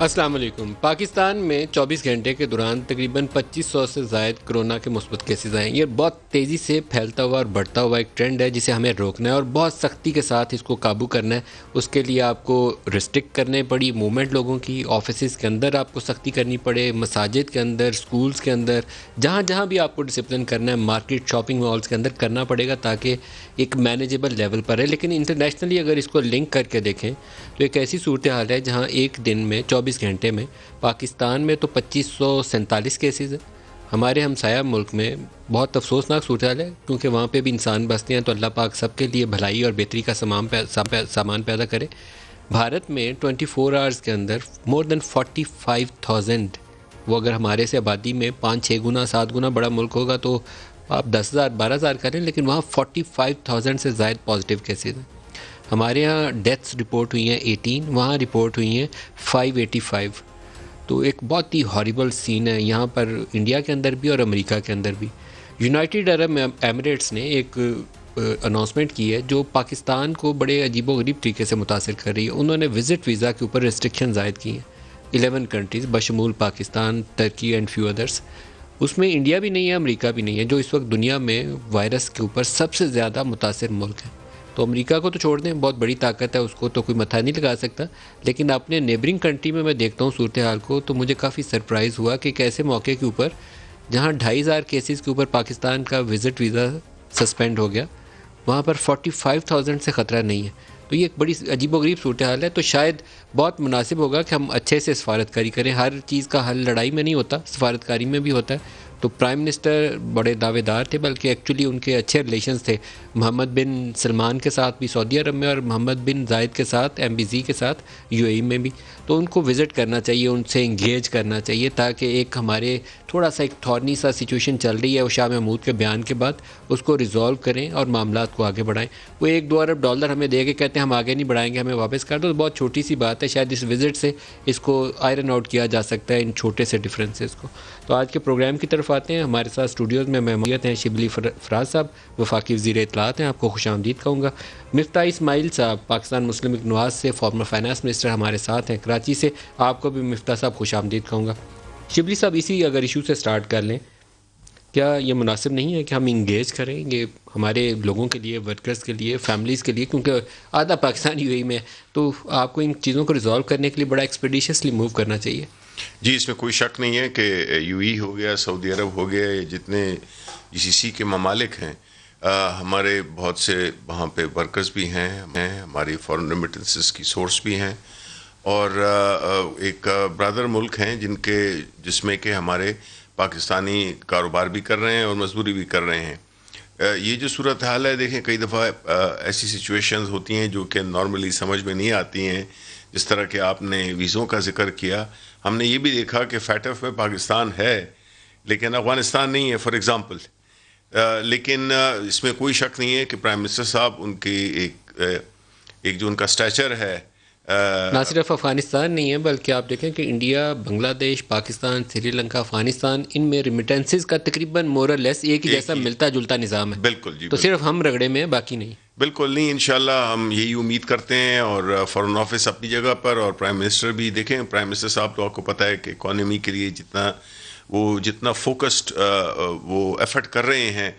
السلام علیکم۔ پاکستان میں 24 گھنٹے کے دوران تقریباً 2500 سے زائد کرونا کے مثبت کیسز آئے ہیں۔ یہ بہت تیزی سے پھیلتا ہوا اور بڑھتا ہوا ایک ٹرینڈ ہے جسے ہمیں روکنا ہے اور بہت سختی کے ساتھ اس کو قابو کرنا ہے۔ اس کے لیے آپ کو ریسٹرکٹ کرنے پڑی موومنٹ لوگوں کی، آفیسز کے اندر آپ کو سختی کرنی پڑے، مساجد کے اندر، سکولز کے اندر، جہاں جہاں بھی آپ کو ڈسپلن کرنا ہے، مارکیٹ، شاپنگ مالز کے اندر کرنا پڑے گا تاکہ ایک مینیجیبل لیول پر ہے۔ لیکن انٹرنیشنلی اگر اس کو لنک کر کے دیکھیں تو ایک ایسی صورتحال ہے جہاں ایک دن میں 24 گھنٹے میں پاکستان میں تو 2547 کیسز ہیں۔ ہمارے ہمسایہ ملک میں بہت افسوسناک صورتحال ہے کیونکہ وہاں پہ بھی انسان بستے ہیں، تو اللہ پاک سب کے لیے بھلائی اور بہتری کا سامان پیدا کرے۔ بھارت میں 24 آورز کے اندر مور دین 45,000، وہ اگر ہمارے سے آبادی میں 5-6 گنا 7 گنا بڑا ملک ہوگا تو آپ 10,000 12,000 کریں، لیکن وہاں 45,000 سے زائد پازیٹیو کیسز ہیں۔ ہمارے ہاں ڈیتھس رپورٹ ہوئی ہیں 18، وہاں رپورٹ ہوئی ہیں 585۔ تو ایک بہت ہی ہاریبل سین ہے یہاں پر، انڈیا کے اندر بھی اور امریکہ کے اندر بھی۔ یونائٹڈ عرب ایمریٹس نے ایک اناؤنسمنٹ کی ہے جو پاکستان کو بڑے عجیب و غریب طریقے سے متاثر کر رہی ہے۔ انہوں نے وزٹ ویزا کے اوپر ریسٹرکشن عائد کی ہیں 11 کنٹریز بشمول پاکستان، ترکی اینڈ فیو ادرس۔ اس میں انڈیا بھی نہیں ہے، امریکہ بھی نہیں ہے، جو اس وقت دنیا میں وائرس کے اوپر سب سے زیادہ متاثر ملک ہے۔ تو امریکہ کو تو چھوڑ دیں، بہت بڑی طاقت ہے، اس کو تو کوئی متھا نہیں لگا سکتا، لیکن اپنے نیبرنگ کنٹری میں دیکھتا ہوں صورتحال کو تو مجھے کافی سرپرائز ہوا کہ ایک ایسے موقع کے اوپر جہاں 2,500 کیسز کے اوپر پاکستان کا وزٹ ویزا سسپینڈ ہو گیا، وہاں پر 45,000 سے خطرہ نہیں ہے۔ تو یہ ایک بڑی عجیب و غریب صورتحال ہے، تو شاید بہت مناسب ہوگا کہ ہم اچھے سے سفارتکاری کریں۔ ہر چیز کا حل لڑائی میں نہیں ہوتا، سفارتکاری میں بھی ہوتا ہے۔ تو پرائم منسٹر بڑے دعوے دار تھے، بلکہ ایکچولی ان کے اچھے ریلیشنز تھے محمد بن سلمان کے ساتھ بھی سعودی عرب میں، اور محمد بن زائد کے ساتھ MBZ کے ساتھ UAE میں بھی۔ تو ان کو وزٹ کرنا چاہیے، ان سے انگیج کرنا چاہیے تاکہ ایک ہمارے تھوڑا سا ایک تھورنی سا سچویشن چل رہی ہے وہ شاہ محمود کے بیان کے بعد، اس کو ریزالو کریں اور معاملات کو آگے بڑھائیں۔ وہ $1-2 ارب ہمیں دے کے کہتے ہیں ہم آگے نہیں بڑھائیں گے، ہمیں واپس کر دو، تو بہت چھوٹی سی بات ہے۔ شاید اس وزٹ سے اس کو آئرن آؤٹ کیا جا سکتا ہے، ان چھوٹے سے ڈفرینسز کو۔ تو آج کے پروگرام کی طرف آتے ہیں۔ ہمارے ساتھ اسٹوڈیوز میں مہمانیت ہیں شبلی فراز صاحب، وفاقی وزیر اطلاعات ہیں، آپ کو خوش آمدید کہوں گا۔ مفتاح اسماعیل صاحب پاکستان مسلم لیگ نواز سے فارمر فائنانس منسٹر ہمارے ساتھ ہیں کراچی سے، آپ کو بھی مفتاح صاحب خوش آمدید کہوں گا۔ شبلی صاحب اسی اگر ایشو سے سٹارٹ کر لیں، کیا یہ مناسب نہیں ہے کہ ہم انگیج کریں یہ ہمارے لوگوں کے لیے، ورکرز کے لیے، فیملیز کے لیے، کیونکہ آدھا پاکستان UAE میں ہے، تو آپ کو ان چیزوں کو ریزالو کرنے کے لیے بڑا ایکسپیڈیشسلی موو کرنا چاہیے؟ جی، اس میں کوئی شک نہیں ہے کہ UAE ہو گیا، سعودی عرب ہو گیا، یہ جتنے GCC کے ممالک ہیں، ہمارے بہت سے وہاں پہ ورکرز بھی ہیں، ہماری فورن ریمیٹنسز کی سورس بھی ہیں، اور ایک برادر ملک ہیں جس میں کہ ہمارے پاکستانی کاروبار بھی کر رہے ہیں اور مزدوری بھی کر رہے ہیں۔ یہ جو صورتحال ہے، دیکھیں کئی دفعہ ایسی سچویشنز ہوتی ہیں جو کہ نارملی سمجھ میں نہیں آتی ہیں، جس طرح کہ آپ نے ویزوں کا ذکر کیا۔ ہم نے یہ بھی دیکھا کہ FATF میں پاکستان ہے لیکن افغانستان نہیں ہے، فار ایگزامپل۔ لیکن اس میں کوئی شک نہیں ہے کہ پرائم منسٹر صاحب ان کی ایک جو ان کا سٹیچر ہے، نہ صرف افغانستان نہیں ہے بلکہ آپ دیکھیں کہ انڈیا، بنگلہ دیش، پاکستان، سری لنکا، افغانستان، ان میں ریمیٹنسز کا تقریباً مور اور لیس ایک ہی جیسا ملتا جلتا نظام ہے۔ بالکل جی، تو صرف ہم رگڑے میں ہیں، باقی نہیں۔ بالکل نہیں، انشاءاللہ ہم یہی امید کرتے ہیں، اور فارن آفس اپنی جگہ پر اور پرائم منسٹر بھی۔ دیکھیں پرائم منسٹر صاحب تو آپ کو پتہ ہے کہ اکانومی کے لیے جتنا فوکسڈ وہ ایفرٹ کر رہے ہیں،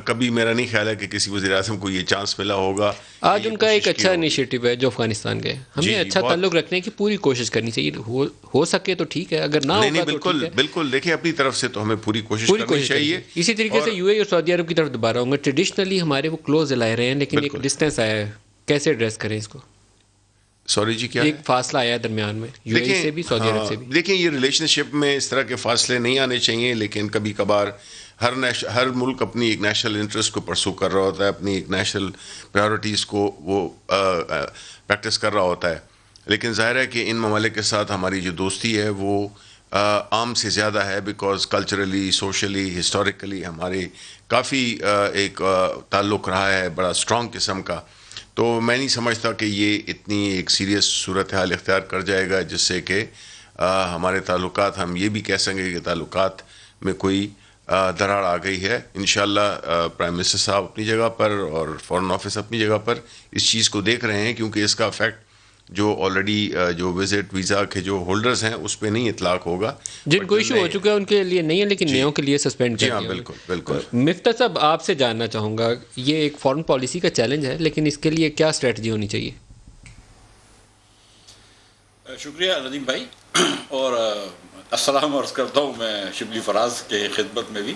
کبھی میرا نہیں خیال ہے کہ کسی وزیر اعظم کو یہ چانس ملا ہوگا۔ آج ان کا ایک اچھا انیشیٹو ہے جو افغانستان گئے، ہمیں اچھا تعلق رکھنے کی پوری کوشش کرنی چاہیے، ہو سکے تو ٹھیک ہے، اگر نہ ہوگا تو ٹھیک ہے۔ بالکل دیکھیں اپنی طرف سے تو ہمیں پوری کوشش کرنی چاہیے۔ اسی طریقے سے UAE اور سعودی عرب کی طرف دوبارہ ہوں گے، ٹریڈیشنلی ہمارے وہ کلوز لائے رہے ہیں، لیکن ایک ڈسٹینس آیا ہے، کیسے ایڈریس کریں اس کو؟ سوری جی، کیا ایک فاصلہ آیا ہے درمیان میں UAE سے بھی، سعودی عرب سے بھی۔ دیکھیں یہ ریلیشن شپ میں اس طرح کے فاصلے نہیں آنے چاہیے، لیکن کبھی کبھار ہر ملک اپنی ایک نیشنل انٹرسٹ کو پرسو کر رہا ہوتا ہے، اپنی ایک نیشنل پریورٹیز کو وہ پریکٹس کر رہا ہوتا ہے۔ لیکن ظاہر ہے کہ ان ممالک کے ساتھ ہماری جو دوستی ہے وہ عام سے زیادہ ہے، بیکاز کلچرلی، سوشلی، ہسٹوریکلی ہمارے کافی ایک تعلق رہا ہے بڑا اسٹرانگ قسم کا۔ تو میں نہیں سمجھتا کہ یہ اتنی ایک سیریس صورتحال اختیار کر جائے گا جس سے کہ ہمارے تعلقات، ہم یہ بھی کہہ سکیں کہ تعلقات میں کوئی دراڑ آ گئی ہے۔ انشاءاللہ پرائم منسٹر صاحب اپنی جگہ پر اور فارن آفس اپنی جگہ پر اس چیز کو دیکھ رہے ہیں، کیونکہ اس کا افیکٹ جو آلریڈی جو وزٹ ویزا کے جو ہولڈرز ہیں اس پہ نہیں اطلاق ہوگا. جن کو ایشو ہو چکا ہے ان کے لیے نہیں ہے، لیکن نیوں کے لیے سسپینڈ جی کر ہاں دیا. بالکل بالکل. مفتاح صاحب آپ سے جاننا چاہوں گا، یہ ایک فارن پالیسی کا چیلنج ہے، لیکن اس کے لیے کیا اسٹریٹجی ہونی چاہیے؟ شکریہ ندیم بھائی، اور السلام عرض کرتا ہوں میں شبلی فراز کے خدمت میں بھی.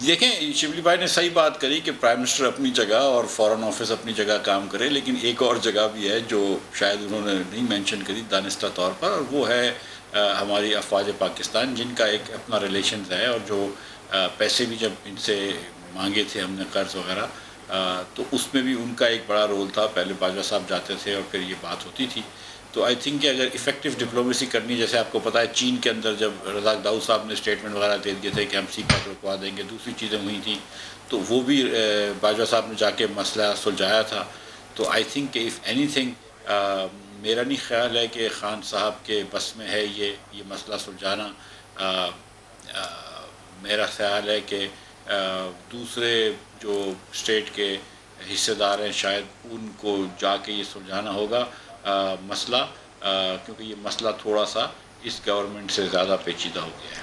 دیکھیں، شبلی بھائی نے صحیح بات کری کہ پرائم منسٹر اپنی جگہ اور فارن آفس اپنی جگہ کام کرے، لیکن ایک اور جگہ بھی ہے جو شاید انہوں نے نہیں مینشن کری دانستہ طور پر، اور وہ ہے ہماری افواج پاکستان، جن کا ایک اپنا ریلیشنز ہے، اور جو پیسے بھی جب ان سے مانگے تھے ہم نے قرض وغیرہ، تو اس میں بھی ان کا ایک بڑا رول تھا. پہلے باجوہ صاحب جاتے تھے اور پھر یہ بات ہوتی تھی. تو آئی تھنک کہ اگر افیکٹو ڈپلومیسی کرنی، جیسے آپ کو پتہ ہے چین کے اندر جب رزاق داؤد صاحب نے اسٹیٹمنٹ وغیرہ دے دیے تھے کہ ہم سیپیک رکوا دیں گے، دوسری چیزیں ہوئی تھیں، تو وہ بھی باجوہ صاحب نے جا کے مسئلہ سلجھایا تھا. تو آئی تھنک کہ اف اینی تھنگ، میرا نہیں خیال ہے کہ خان صاحب کے بس میں ہے یہ مسئلہ سلجھانا. میرا خیال ہے کہ دوسرے جو اسٹیٹ کے حصے دار ہیں شاید ان کو جا کے یہ سلجھانا ہوگا مسئلہ، کیونکہ یہ مسئلہ تھوڑا سا اس گورنمنٹ سے زیادہ پیچیدہ ہو گیا ہے.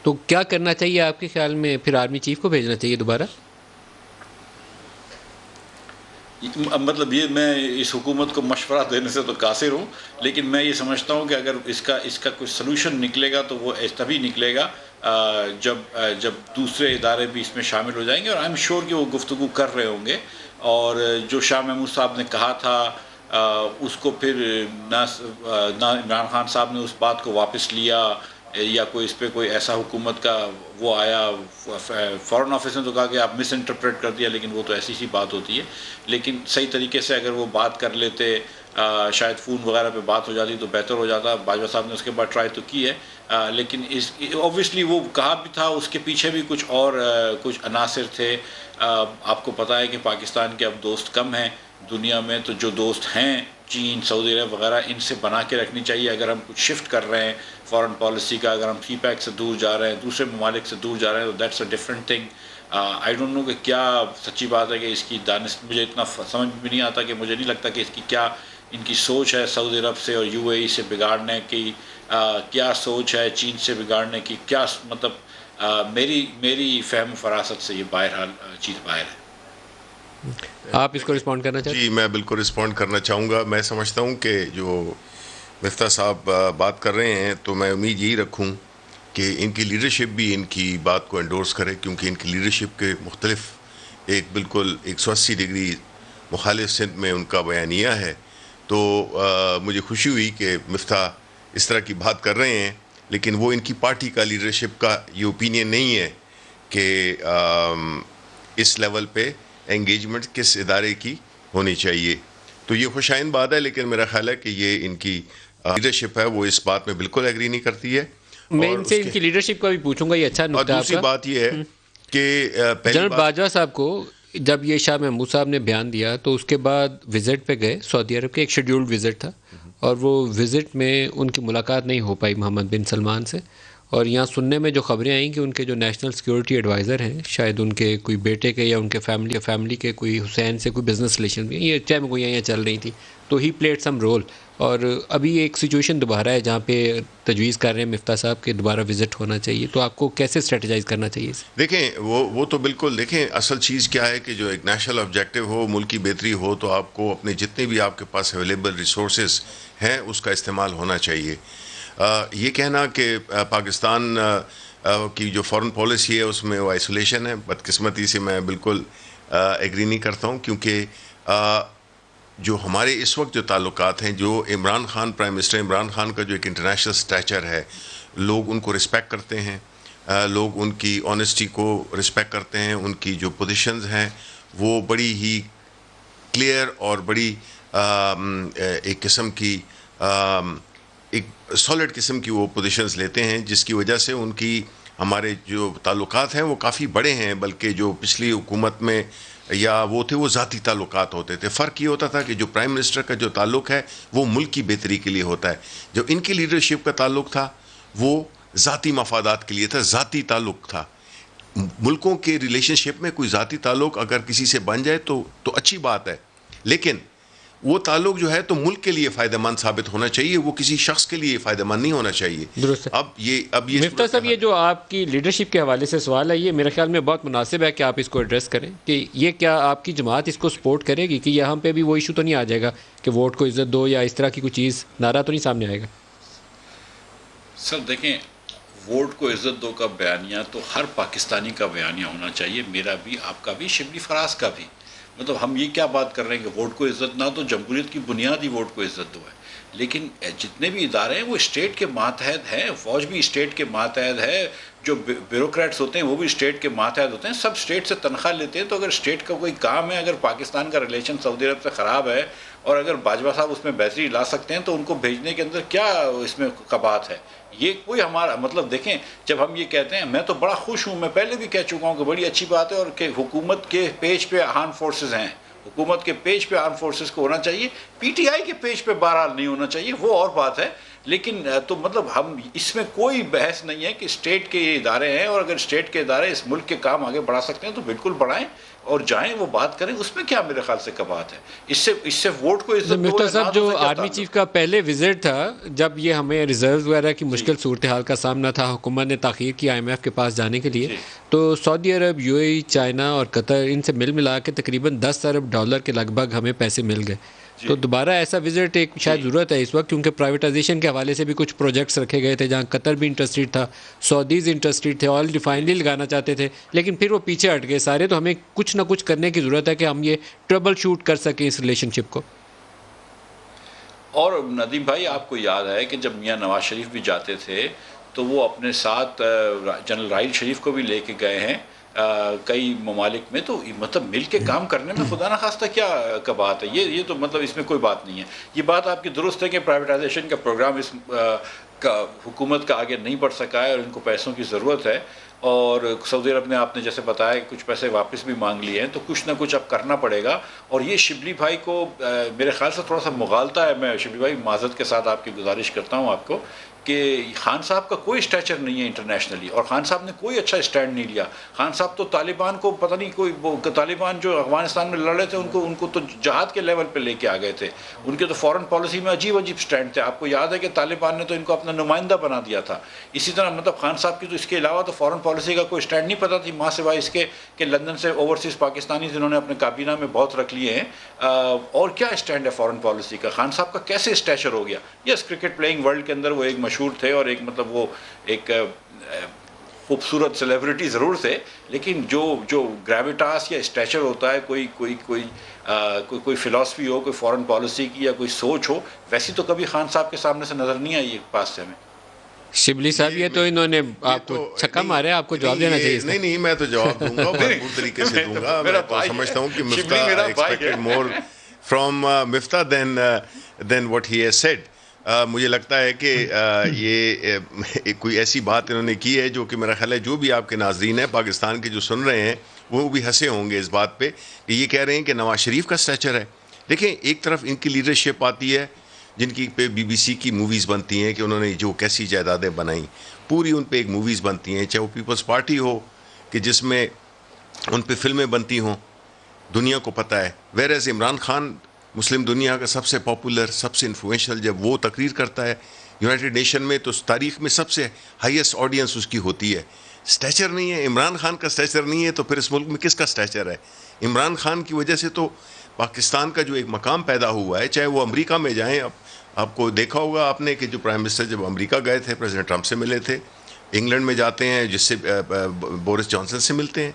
تو کیا کرنا چاہیے آپ کے خیال میں؟ پھر آرمی چیف کو بھیجنا چاہیے دوبارہ؟ مطلب یہ میں اس حکومت کو مشورہ دینے سے تو قاصر ہوں، لیکن میں یہ سمجھتا ہوں کہ اگر اس کا کوئی سلوشن نکلے گا تو وہ تبھی نکلے گا جب دوسرے ادارے بھی اس میں شامل ہو جائیں گے، اور آئی ایم شیور کہ وہ گفتگو کر رہے ہوں گے. اور جو شاہ محمود صاحب نے کہا تھا اس کو پھر نہ عمران خان صاحب نے اس بات کو واپس لیا، یا کوئی اس پہ کوئی ایسا حکومت کا وہ آیا. فارن آفس نے تو کہا کہ آپ مس انٹرپریٹ کر دیا، لیکن وہ تو ایسی سی بات ہوتی ہے. لیکن صحیح طریقے سے اگر وہ بات کر لیتے، شاید فون وغیرہ پہ بات ہو جاتی تو بہتر ہو جاتا. باجوہ صاحب نے اس کے بعد ٹرائی تو کی ہے، لیکن اوبویسلی وہ کہا بھی تھا، اس کے پیچھے بھی کچھ عناصر تھے. آپ کو پتہ ہے کہ پاکستان کے اب دوست کم ہیں دنیا میں، تو جو دوست ہیں چین، سعودی عرب وغیرہ، ان سے بنا کے رکھنی چاہیے. اگر ہم کچھ شفٹ کر رہے ہیں فارن پالیسی کا، اگر ہم سی پیک سے دور جا رہے ہیں، دوسرے ممالک سے دور جا رہے ہیں، تو that's a different thing. I don't know کہ کیا سچی بات ہے کہ اس کی دانست مجھے اتنا سمجھ بھی نہیں آتا، کہ مجھے نہیں لگتا کہ اس کی کیا ان کی سوچ ہے سعودی عرب سے اور یو اے ای سے بگاڑنے کی، کیا سوچ ہے چین سے بگاڑنے کی، کیا مطلب میری فہم و فراست سے یہ بہرحال چیز باہر ہے. آپ اس کو رسپونڈ کرنا چاہتے ہیں؟ جی میں بالکل رسپونڈ کرنا چاہوں گا. میں سمجھتا ہوں کہ جو مفتاح صاحب بات کر رہے ہیں، تو میں امید یہی رکھوں کہ ان کی لیڈرشپ بھی ان کی بات کو انڈورس کرے، کیونکہ ان کی لیڈرشپ کے مختلف ایک بالکل 180 ڈگری مخالف سمت میں ان کا بیانیہ ہے. تو مجھے خوشی ہوئی کہ مفتاح اس طرح کی بات کر رہے ہیں، لیکن وہ ان کی پارٹی کا لیڈرشپ کا یہ اوپینین نہیں ہے کہ اس لیول پہ انگیجمنٹ کس ادارے کی ہونی چاہیے. تو یہ خوشائند بات ہے، لیکن میرا خیال ہے کہ یہ ان کی لیڈرشپ ہے وہ اس بات میں بالکل ایگری نہیں کرتی ہے. میں ان سے ان کی لیڈرشپ کا بھی پوچھوں گا، یہ اچھا اور نکتہ آپ دوسری کا. بات یہ ہے کہ پہلی جنرل بات باجوہ صاحب کو جب یہ شاہ محمود صاحب نے بیان دیا تو اس کے بعد وزٹ پہ گئے سعودی عرب کے، ایک شیڈیولڈ وزٹ تھا، اور وہ وزٹ میں ان کی ملاقات نہیں ہو پائی محمد بن سلمان سے. اور یہاں سننے میں جو خبریں آئیں کہ ان کے جو نیشنل سیکورٹی ایڈوائزر ہیں، شاید ان کے کوئی بیٹے کے یا ان کے فیملی کے کوئی حسین سے کوئی بزنس ریلیشن بھی، یہ چھ گوئیاں چل رہی تھیں، تو ہی پلیڈ سم رول. اور ابھی ایک سچویشن دوبارہ ہے جہاں پہ تجویز کر رہے ہیں مفتاح صاحب کہ دوبارہ وزٹ ہونا چاہیے. تو آپ کو کیسے اسٹریٹجائز کرنا چاہیے؟ دیکھیں وہ تو بالکل، دیکھیں اصل چیز کیا ہے کہ جو ایک نیشنل آبجیکٹو ہو، ملک کی بہتری ہو، تو آپ کو اپنے جتنے بھی آپ کے پاس اویلیبل ریسورسز ہیں اس کا استعمال ہونا چاہیے. یہ کہنا کہ پاکستان کی جو فارن پالیسی ہے اس میں وہ آئسولیشن ہے، بدقسمتی سے میں بالکل ایگری نہیں کرتا ہوں. کیونکہ جو ہمارے اس وقت جو تعلقات ہیں، جو عمران خان پرائم منسٹر عمران خان کا جو ایک انٹرنیشنل سٹیچر ہے، لوگ ان کو رسپیکٹ کرتے ہیں، لوگ ان کی آنیسٹی کو رسپیکٹ کرتے ہیں، ان کی جو پوزیشنز ہیں وہ بڑی ہی کلیئر اور بڑی ایک قسم کی ایک سالڈ قسم کی وہ پوزیشنز لیتے ہیں، جس کی وجہ سے ان کی ہمارے جو تعلقات ہیں وہ کافی بڑے ہیں. بلکہ جو پچھلی حکومت میں یا وہ تھے وہ ذاتی تعلقات ہوتے تھے. فرق یہ ہوتا تھا کہ جو پرائم منسٹر کا جو تعلق ہے وہ ملک کی بہتری کے لیے ہوتا ہے، جو ان کی لیڈرشپ کا تعلق تھا وہ ذاتی مفادات کے لیے تھا، ذاتی تعلق تھا. ملکوں کے ریلیشن شپ میں کوئی ذاتی تعلق اگر کسی سے بن جائے تو اچھی بات ہے، لیکن وہ تعلق جو ہے تو ملک کے لیے فائدہ مند ثابت ہونا چاہیے, وہ کسی شخص کے لیے فائدہ مند نہیں ہونا چاہیے. درست ہے. اب یہ مفتاح صاحب, یہ جو آپ کی لیڈرشپ کے حوالے سے سوال ہے, یہ میرے خیال میں بہت مناسب ہے کہ آپ اس کو ایڈریس کریں کہ یہ کیا آپ کی جماعت اس کو سپورٹ کرے گی کہ یہاں پہ بھی وہ ایشو تو نہیں آ جائے گا کہ ووٹ کو عزت دو یا اس طرح کی کوئی چیز, نعرہ تو نہیں سامنے آئے گا؟ سر دیکھیں, ووٹ کو عزت دو کا بیانیہ تو ہر پاکستانی کا بیانیہ ہونا چاہیے, میرا بھی, آپ کا بھی, شبلی فراز کا بھی. مطلب ہم یہ کیا بات کر رہے ہیں کہ ووٹ کو عزت نہ دو, جمہوریت کی بنیاد ہی ووٹ کو عزت دو ہے. لیکن جتنے بھی ادارے ہیں وہ اسٹیٹ کے ماتحت ہیں, فوج بھی اسٹیٹ کے ماتحت ہے, جو بیوروکریٹس ہوتے ہیں وہ بھی اسٹیٹ کے ماتحت ہوتے ہیں, سب اسٹیٹ سے تنخواہ لیتے ہیں. تو اگر اسٹیٹ کا کوئی کام ہے, اگر پاکستان کا ریلیشن سعودی عرب سے خراب ہے اور اگر باجوہ صاحب اس میں بہتری لا سکتے ہیں تو ان کو بھیجنے کے اندر کیا اس میں قباحت ہے؟ یہ کوئی ہمارا مطلب دیکھیں, جب ہم یہ کہتے ہیں, میں تو بڑا خوش ہوں, میں پہلے بھی کہہ چکا ہوں کہ بڑی اچھی بات ہے, اور کہ حکومت کے پیج پہ آرم فورسز ہیں, حکومت کے پیج پہ آرم فورسز کو ہونا چاہیے, پی ٹی آئی کے پیج پہ بہرحال نہیں ہونا چاہیے, وہ اور بات ہے. لیکن تو مطلب ہم اس میں کوئی بحث نہیں ہے کہ اسٹیٹ کے یہ ادارے ہیں, اور اگر اسٹیٹ کے ادارے اس ملک کے کام آگے بڑھا سکتے ہیں تو بالکل بڑھائیں اور جائیں, وہ بات کریں, اس میں کیا میرے خیال سے کبات ہے. اس سے ووٹ کو عزت دو. مفتاح صاحب, جو آرمی چیف کا پہلے وزٹ تھا, جب یہ ہمیں ریزروز وغیرہ کی مشکل صورتحال کا سامنا تھا, حکومت نے تاخیر کی آئی ایم ایف کے پاس جانے کے لیے, تو سعودی عرب, یو اے ای, چائنا اور قطر, ان سے ملا کے تقریباً $10 ارب کے لگ بھگ ہمیں پیسے مل گئے. تو دوبارہ ایسا وزٹ ایک شاید ضرورت ہے اس وقت, کیونکہ پرائیویٹائزیشن کے حوالے سے بھی کچھ پروجیکٹس رکھے گئے تھے جہاں قطر بھی انٹرسٹیڈ تھا, سعودیز انٹرسٹیڈ تھے, آئل ریفائنری لگانا چاہتے تھے, لیکن پھر وہ پیچھے ہٹ گئے سارے. تو ہمیں کچھ نہ کچھ کرنے کی ضرورت ہے کہ ہم یہ ٹربل شوٹ کر سکیں اس ریلیشن شپ کو. اور ندیم بھائی, آپ کو یاد ہے کہ جب میاں نواز شریف بھی جاتے تھے تو وہ اپنے ساتھ جنرل راحیل شریف کو بھی لے کے گئے ہیں کئی ممالک میں. تو مطلب مل کے کام کرنے میں خدا نخواستہ کیا بات ہے, یہ تو مطلب اس میں کوئی بات نہیں ہے. یہ بات آپ کی درست ہے کہ پرائیویٹائزیشن کا پروگرام اس کا حکومت کا آگے نہیں بڑھ سکا ہے, اور ان کو پیسوں کی ضرورت ہے, اور سعودی عرب نے, آپ نے جیسے بتایا, کچھ پیسے واپس بھی مانگ لیے ہیں, تو کچھ نہ کچھ اب کرنا پڑے گا. اور یہ شبلی بھائی کو میرے خیال سے تھوڑا سا مغالطہ ہے. میں شبلی بھائی معذرت کے ساتھ آپ کی گزارش کرتا ہوں آپ کو کہ خان صاحب کا کوئی اسٹیچر نہیں ہے انٹرنیشنلی, اور خان صاحب نے کوئی اچھا اسٹینڈ نہیں لیا. خان صاحب تو طالبان کو پتہ نہیں کوئی طالبان جو افغانستان میں لڑ رہے تھے ان کو تو جہاد کے لیول پہ لے کے آ گئے تھے. ان کے تو فورن پالیسی میں عجیب اسٹینڈ تھے. آپ کو یاد ہے کہ طالبان نے تو ان کو اپنا نمائندہ بنا دیا تھا. اسی طرح مطلب خان صاحب کی تو اس کے علاوہ تو فورن پالیسی کا کوئی اسٹینڈ نہیں پتہ تھی, ماں سوائے اس کے کہ لندن سے اوورسیز پاکستانی جنہوں نے اپنے کابینہ میں بہت رکھ لیے ہیں. اور کیا اسٹینڈ ہے فورن پالیسی کا؟ خان صاحب کا کیسے اسٹیچر ہو گیا؟ یس, کرکٹ پلینگ ورلڈ کے اندر وہ ایک مشہور تھے, اور ایک مطلب وہ ایک خوبصورت سیلیبریٹی ضرور تھے, لیکن جو گریویٹاس یا اسٹیچر ہوتا ہے, کوئی فلاسفی ہو, کوئی فورن پالیسی کی یا کوئی سوچ ہو, ویسی تو کبھی خان صاحب کے سامنے سے نظر نہیں آئی پاس سے ہمیں. شبلی صاحب, یہ تو انہوں نے آپ کو چھکا مارے, آپ کو جواب دینا چاہیے. نہیں, میں تو جواب دوں گا, بھرپور طریقے سے دوں گا. میں تو سمجھتا ہوں کہ مفتاح expected more from Miftah then what he has said. مجھے لگتا ہے کہ یہ کوئی ایسی بات انہوں نے کی ہے جو کہ میرا خیال ہے جو بھی آپ کے ناظرین ہیں پاکستان کے جو سن رہے ہیں وہ بھی ہنسے ہوں گے اس بات پہ کہ یہ کہہ رہے ہیں کہ نواز شریف کا اسٹیچر ہے. دیکھیں, ایک طرف ان کی لیڈرشپ آتی ہے جن کی پہ بی بی سی کی موویز بنتی ہیں کہ انہوں نے جو کیسی جائیدادیں بنائیں, پوری ان پہ ایک موویز بنتی ہیں, چاہے وہ پیپلز پارٹی ہو کہ جس میں ان پہ فلمیں بنتی ہوں, دنیا کو پتہ ہے. ویئرز عمران خان مسلم دنیا کا سب سے پاپولر, سب سے انفلوئنشل, جب وہ تقریر کرتا ہے یونائٹڈ نیشن میں تو تاریخ میں سب سے ہائیسٹ آڈینس اس کی ہوتی ہے. اسٹیچر نہیں ہے, عمران خان کا اسٹیچر نہیں ہے, تو پھر اس ملک میں کس کا اسٹیچر ہے؟ عمران خان کی وجہ سے تو پاکستان کا جو ایک مقام پیدا ہوا ہے, چاہے وہ امریکہ میں جائیں. آپ کو دیکھا ہوگا آپ نے کہ جو پرائم منسٹر جب امریکہ گئے تھے پریزیڈنٹ ٹرمپ سے ملے تھے, انگلینڈ میں جاتے ہیں جس سے بورس جانسن سے ملتے ہیں,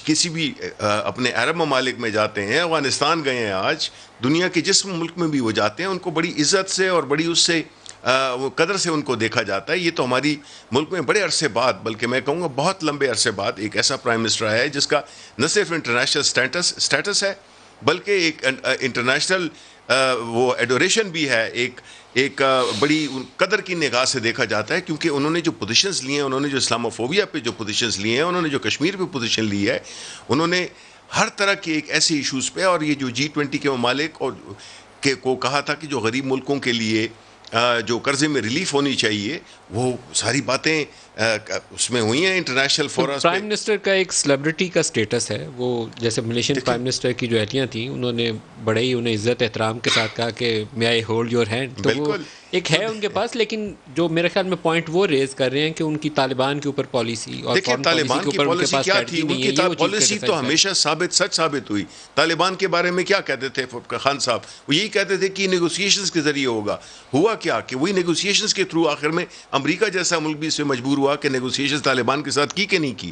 کسی بھی اپنے عرب ممالک میں جاتے ہیں, افغانستان گئے ہیں, آج دنیا کے جس ملک میں بھی وہ جاتے ہیں ان کو بڑی عزت سے اور بڑی اس سے قدر سے ان کو دیکھا جاتا ہے. یہ تو ہماری ملک میں بڑے عرصے بعد, بلکہ میں کہوں گا بہت لمبے عرصے بعد ایک ایسا پرائم منسٹر آیا ہے جس کا نہ صرف انٹرنیشنل اسٹیٹس ہے بلکہ ایک انٹرنیشنل وہ ایڈوریشن بھی ہے, ایک بڑی قدر کی نگاہ سے دیکھا جاتا ہے, کیونکہ انہوں نے جو پوزیشنز لی ہیں, انہوں نے جو اسلاموفوبیا پہ جو پوزیشنز لی ہیں, انہوں نے جو کشمیر پہ پوزیشن لی ہے, انہوں نے ہر طرح کے ایک ایسے ایشوز پہ, اور یہ جو G20 کے ممالک اور کو کہا تھا کہ جو غریب ملکوں کے لیے جو قرضے میں ریلیف ہونی چاہیے وہ ساری باتیں اس میں ہوئی ہیں انٹرنیشنل فورمز پہ. پرائم منسٹر کا ایک سیلیبریٹی کا سٹیٹس ہے, وہ جیسے ملیشین پرائم منسٹر کی جو اہلیاں تھیں انہوں نے بڑے ہی انہیں عزت احترام کے ساتھ کہا کہ میں آئی ہولڈ یور ہینڈ, تو وہ بالکل ایک ہے ان کے پاس. لیکن جو میرے خیال میں پوائنٹ وہ ریز کر رہے ہیں کہ ان کی طالبان کے اوپر پالیسی اور دیکھیں طالبان کی پالیسی کیا تھی, ان کی پالیسی تو ہمیشہ سچ ثابت ہوئی. طالبان کے بارے میں کیا کہتے تھے خان صاحب, وہ یہی کہتے تھے کہ نیگوسیشنز کے ذریعے ہوگا. ہوا کیا کہ وہی نیگوسیشنز کے تھرو آخر میں امریکہ جیسا ملک بھی اس سے مجبور ہوا کہ نیگوسیشنز طالبان کے ساتھ کی کہ نہیں کی.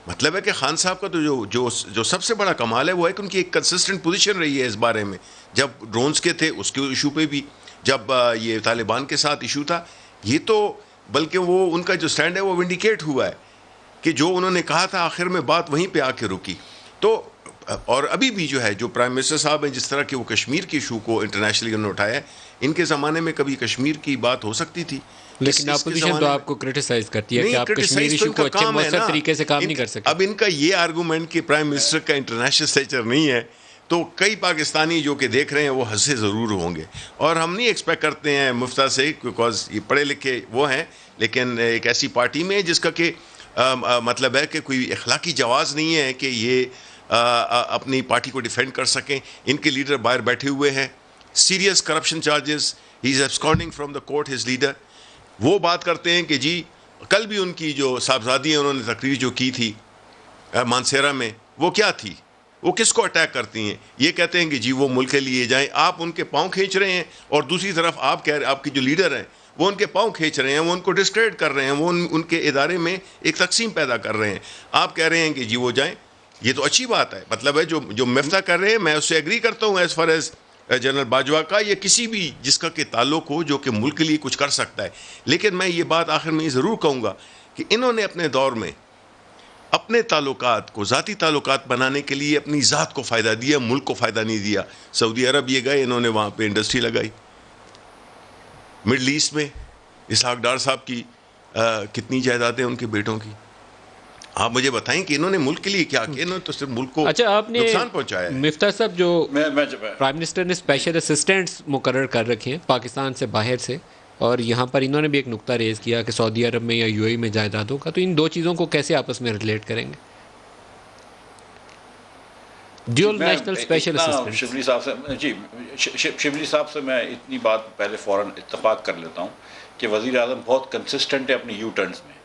مطلب ہے کہ خان صاحب کا تو جو سب سے بڑا کمال ہے وہ ہے کہ ان کی ایک کنسسٹنٹ پوزیشن رہی ہے اس بارے میں. جب ڈرونز کے تھے اس کے ایشو پہ بھی, جب یہ طالبان کے ساتھ ایشو تھا, یہ تو بلکہ وہ ان کا جو سٹینڈ ہے وہ ونڈیکیٹ ہوا ہے کہ جو انہوں نے کہا تھا آخر میں بات وہیں پہ آ کے رکی. تو اور ابھی بھی جو ہے جو پرائم منسٹر صاحب ہیں, جس طرح کہ وہ کشمیر کے ایشو کو انٹرنیشنلی انہوں نے اٹھایا ہے, ان کے زمانے میں کبھی کشمیر کی بات ہو سکتی تھی. لیکن اپوزیشن تو آپ کو کرٹیسائز کرتی ہے کہ آپ کشمیر ایشو کو اچھے مؤثر طریقے سے کام نہیں کر سکتے. اب ان کا یہ آرگومنٹ کہ پرائم منسٹر کا انٹرنیشنل اسٹیچر نہیں ہے, تو کئی پاکستانی جو کہ دیکھ رہے ہیں وہ ہنسے ضرور ہوں گے. اور ہم نہیں ایکسپیکٹ کرتے ہیں مفتہ سے, بیکاز یہ پڑھے لکھے وہ ہیں, لیکن ایک ایسی پارٹی میں جس کا کہ مطلب ہے کہ کوئی اخلاقی جواز نہیں ہے کہ یہ اپنی پارٹی کو ڈیفینڈ کر سکیں. ان کے لیڈر باہر بیٹھے ہوئے ہیں, serious corruption charges, he is absconding from the court his leader. وہ بات کرتے ہیں کہ جی کل بھی ان کی جو صاحبزادی ہیں انہوں نے تقریر جو کی تھی مانسیرا میں, وہ کیا تھی, وہ کس کو اٹیک کرتی ہیں. یہ کہتے ہیں کہ جی وہ ملک کے لیے جائیں, آپ ان کے پاؤں کھینچ رہے ہیں, اور دوسری طرف آپ کی جو لیڈر ہیں وہ ان کے پاؤں کھینچ رہے ہیں, وہ ان کو ڈسکریڈٹ کر رہے ہیں, وہ ان کے ادارے میں ایک تقسیم پیدا کر رہے ہیں. آپ کہہ رہے ہیں کہ جی وہ جائیں, یہ تو اچھی بات ہے. مطلب ہے جو مفتہ کر رہے ہیں میں اس سے ایگری کرتا ہوں as far as general Bajwa کا, یا کسی بھی جس کا کہ تعلق ہو جو کہ ملک کے لیے کچھ کر سکتا ہے. لیکن میں یہ بات آخر میں یہ ضرور کہوں گا کہ انہوں نے اپنے دور میں اپنے تعلقات کو ذاتی تعلقات بنانے کے لیے اپنی ذات کو فائدہ دیا, ملک کو فائدہ نہیں دیا. سعودی عرب یہ گئے, انہوں نے وہاں پہ انڈسٹری لگائی. مڈل ایسٹ میں اسحاق ڈار صاحب کی کتنی جائیدادیں ان کے بیٹوں کی. آپ مجھے بتائیں کہ انہوں نے ملک کے لیے کیا کیا, انہوں نے تو صرف ملک کو نقصان پہنچایا ہے. مفتہ صاحب جو پرائم منسٹر نے اسپیشل اسسٹنٹس مقرر کر رکھے ہیں پاکستان سے باہر سے, اور یہاں پر انہوں نے بھی ایک نقطہ ریز کیا کہ سعودی عرب میں یا یو اے میں جائیدادوں کا, تو ان دو چیزوں کو کیسے آپس میں ریلیٹ کریں گے؟ Dual national special assistant. Shibli صاحب سے جی شبلی صاحب سے میں اتنی بات پہلے فوراً اتفاق کر لیتا ہوں کہ وزیر اعظم بہت کنسسٹنٹ ہے اپنی یو ٹرنس میں,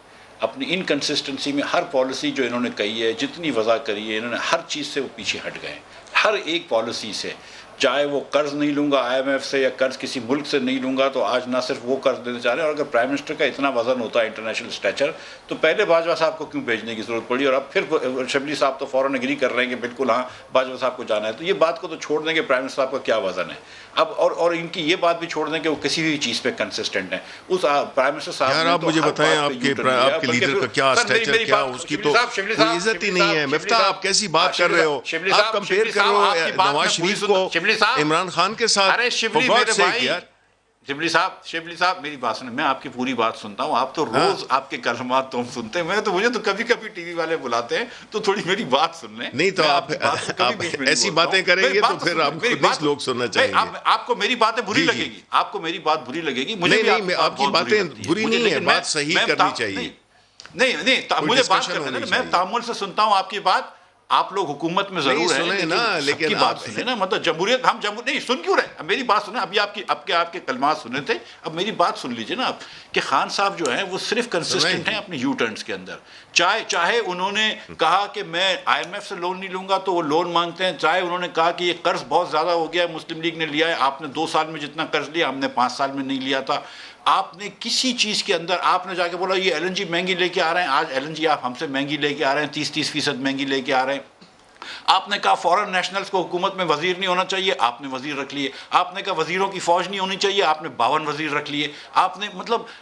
اپنی انکنسسٹنسی میں. ہر پالیسی جو انہوں نے کہی ہے, جتنی وضع کری ہے, انہوں نے ہر چیز سے وہ پیچھے ہٹ گئے, ہر ایک پالیسی سے. چاہے وہ قرض نہیں لوں گا آئی ایم ایف سے, یا قرض کسی ملک سے نہیں لوں گا, تو آج نہ صرف وہ قرض دینے چاہ رہے ہیں. اور اگر پرائم منسٹر کا اتنا وزن ہوتا ہے انٹرنیشنل اسٹیچر, تو پہلے باجوہ صاحب کو کیوں بھیجنے کی ضرورت پڑی, اور اب پھر شبلی صاحب تو فوراً اگری کر رہے ہیں کہ بالکل ہاں باجوہ صاحب کو جانا ہے. تو یہ بات کو تو چھوڑ دیں کہ پرائم منسٹر صاحب کا کیا وزن ہے اب, اور ان کی یہ بات بھی چھوڑ دیں کہ وہ کسی بھی چیز پہ کنسسٹنٹ ہیں. اس پرائم منسٹر صاحب یار آپ مجھے بتائیں آپ کے لیڈر کا کیا اسٹیچر, کیا اس کی تو کوئی عزت ہی نہیں ہے. مفتہ آپ کیسی بات کر رہے ہو, آپ کمپیئر کر رہے ہو نواز شریف کو عمران خان کے ساتھ. ارے شبلی میرے بھائی, شبلی صاحب میری بات سنیں, میں آپ کی پوری بات سنتا ہوں. آپ تو روز آپ کے کلمات تو ہم سنتے ہیں, مجھے تو کبھی کبھی ٹی وی والے بلاتے ہیں تو تھوڑی میری بات سن لیں. نہیں تو آپ ایسی باتیں کریں گے تو پھر آپ کو نہیں لوگ سننا چاہیں گے. آپ کو میری باتیں بری لگے گی, آپ کو میری بات بری لگے گی. مجھے نہیں, آپ کی باتیں بری نہیں ہے, بات صحیح کرنی چاہیے. نہیں مجھے بات کرنے دیں, میں تعامل سے سنتا ہوں آپ کی بات. آپ لوگ حکومت میں ضرور ہیں لیکن بات سنیں نا, مطلب جمہوریت, ہم نہیں سن کیوں رہے, میری بات سنیں. ابھی آپ کے کلمات سنے تھے, اب میری بات سن لیجئے نا آپ, کہ خان صاحب جو ہیں وہ صرف کنسسٹنٹ ہیں اپنے یو ٹرنس کے اندر. چاہے انہوں نے کہا کہ میں آئی ایم ایف سے لون نہیں لوں گا تو وہ لون مانگتے ہیں, چاہے انہوں نے کہا کہ یہ قرض بہت زیادہ ہو گیا ہے, مسلم لیگ نے لیا ہے, آپ نے 2 سال میں جتنا قرض لیا ہم نے 5 سال میں نہیں لیا تھا. آپ نے کسی چیز کے اندر آپ نے جا کے بولا یہ ایل این جی مہنگی لے کے آ رہے ہیں, آج ایل این جی آپ ہم سے مہنگی لے کے آ رہے ہیں, 30% مہنگی لے کے آ رہے ہیں. آپ نے کہا فورن نیشنلز کو حکومت میں وزیر نہیں ہونا چاہیے, آپ نے وزیر رکھ لیے. آپ نے کہا وزیروں کی فوج نہیں ہونی چاہیے, آپ نے 52 وزیر رکھ لیے. آپ نے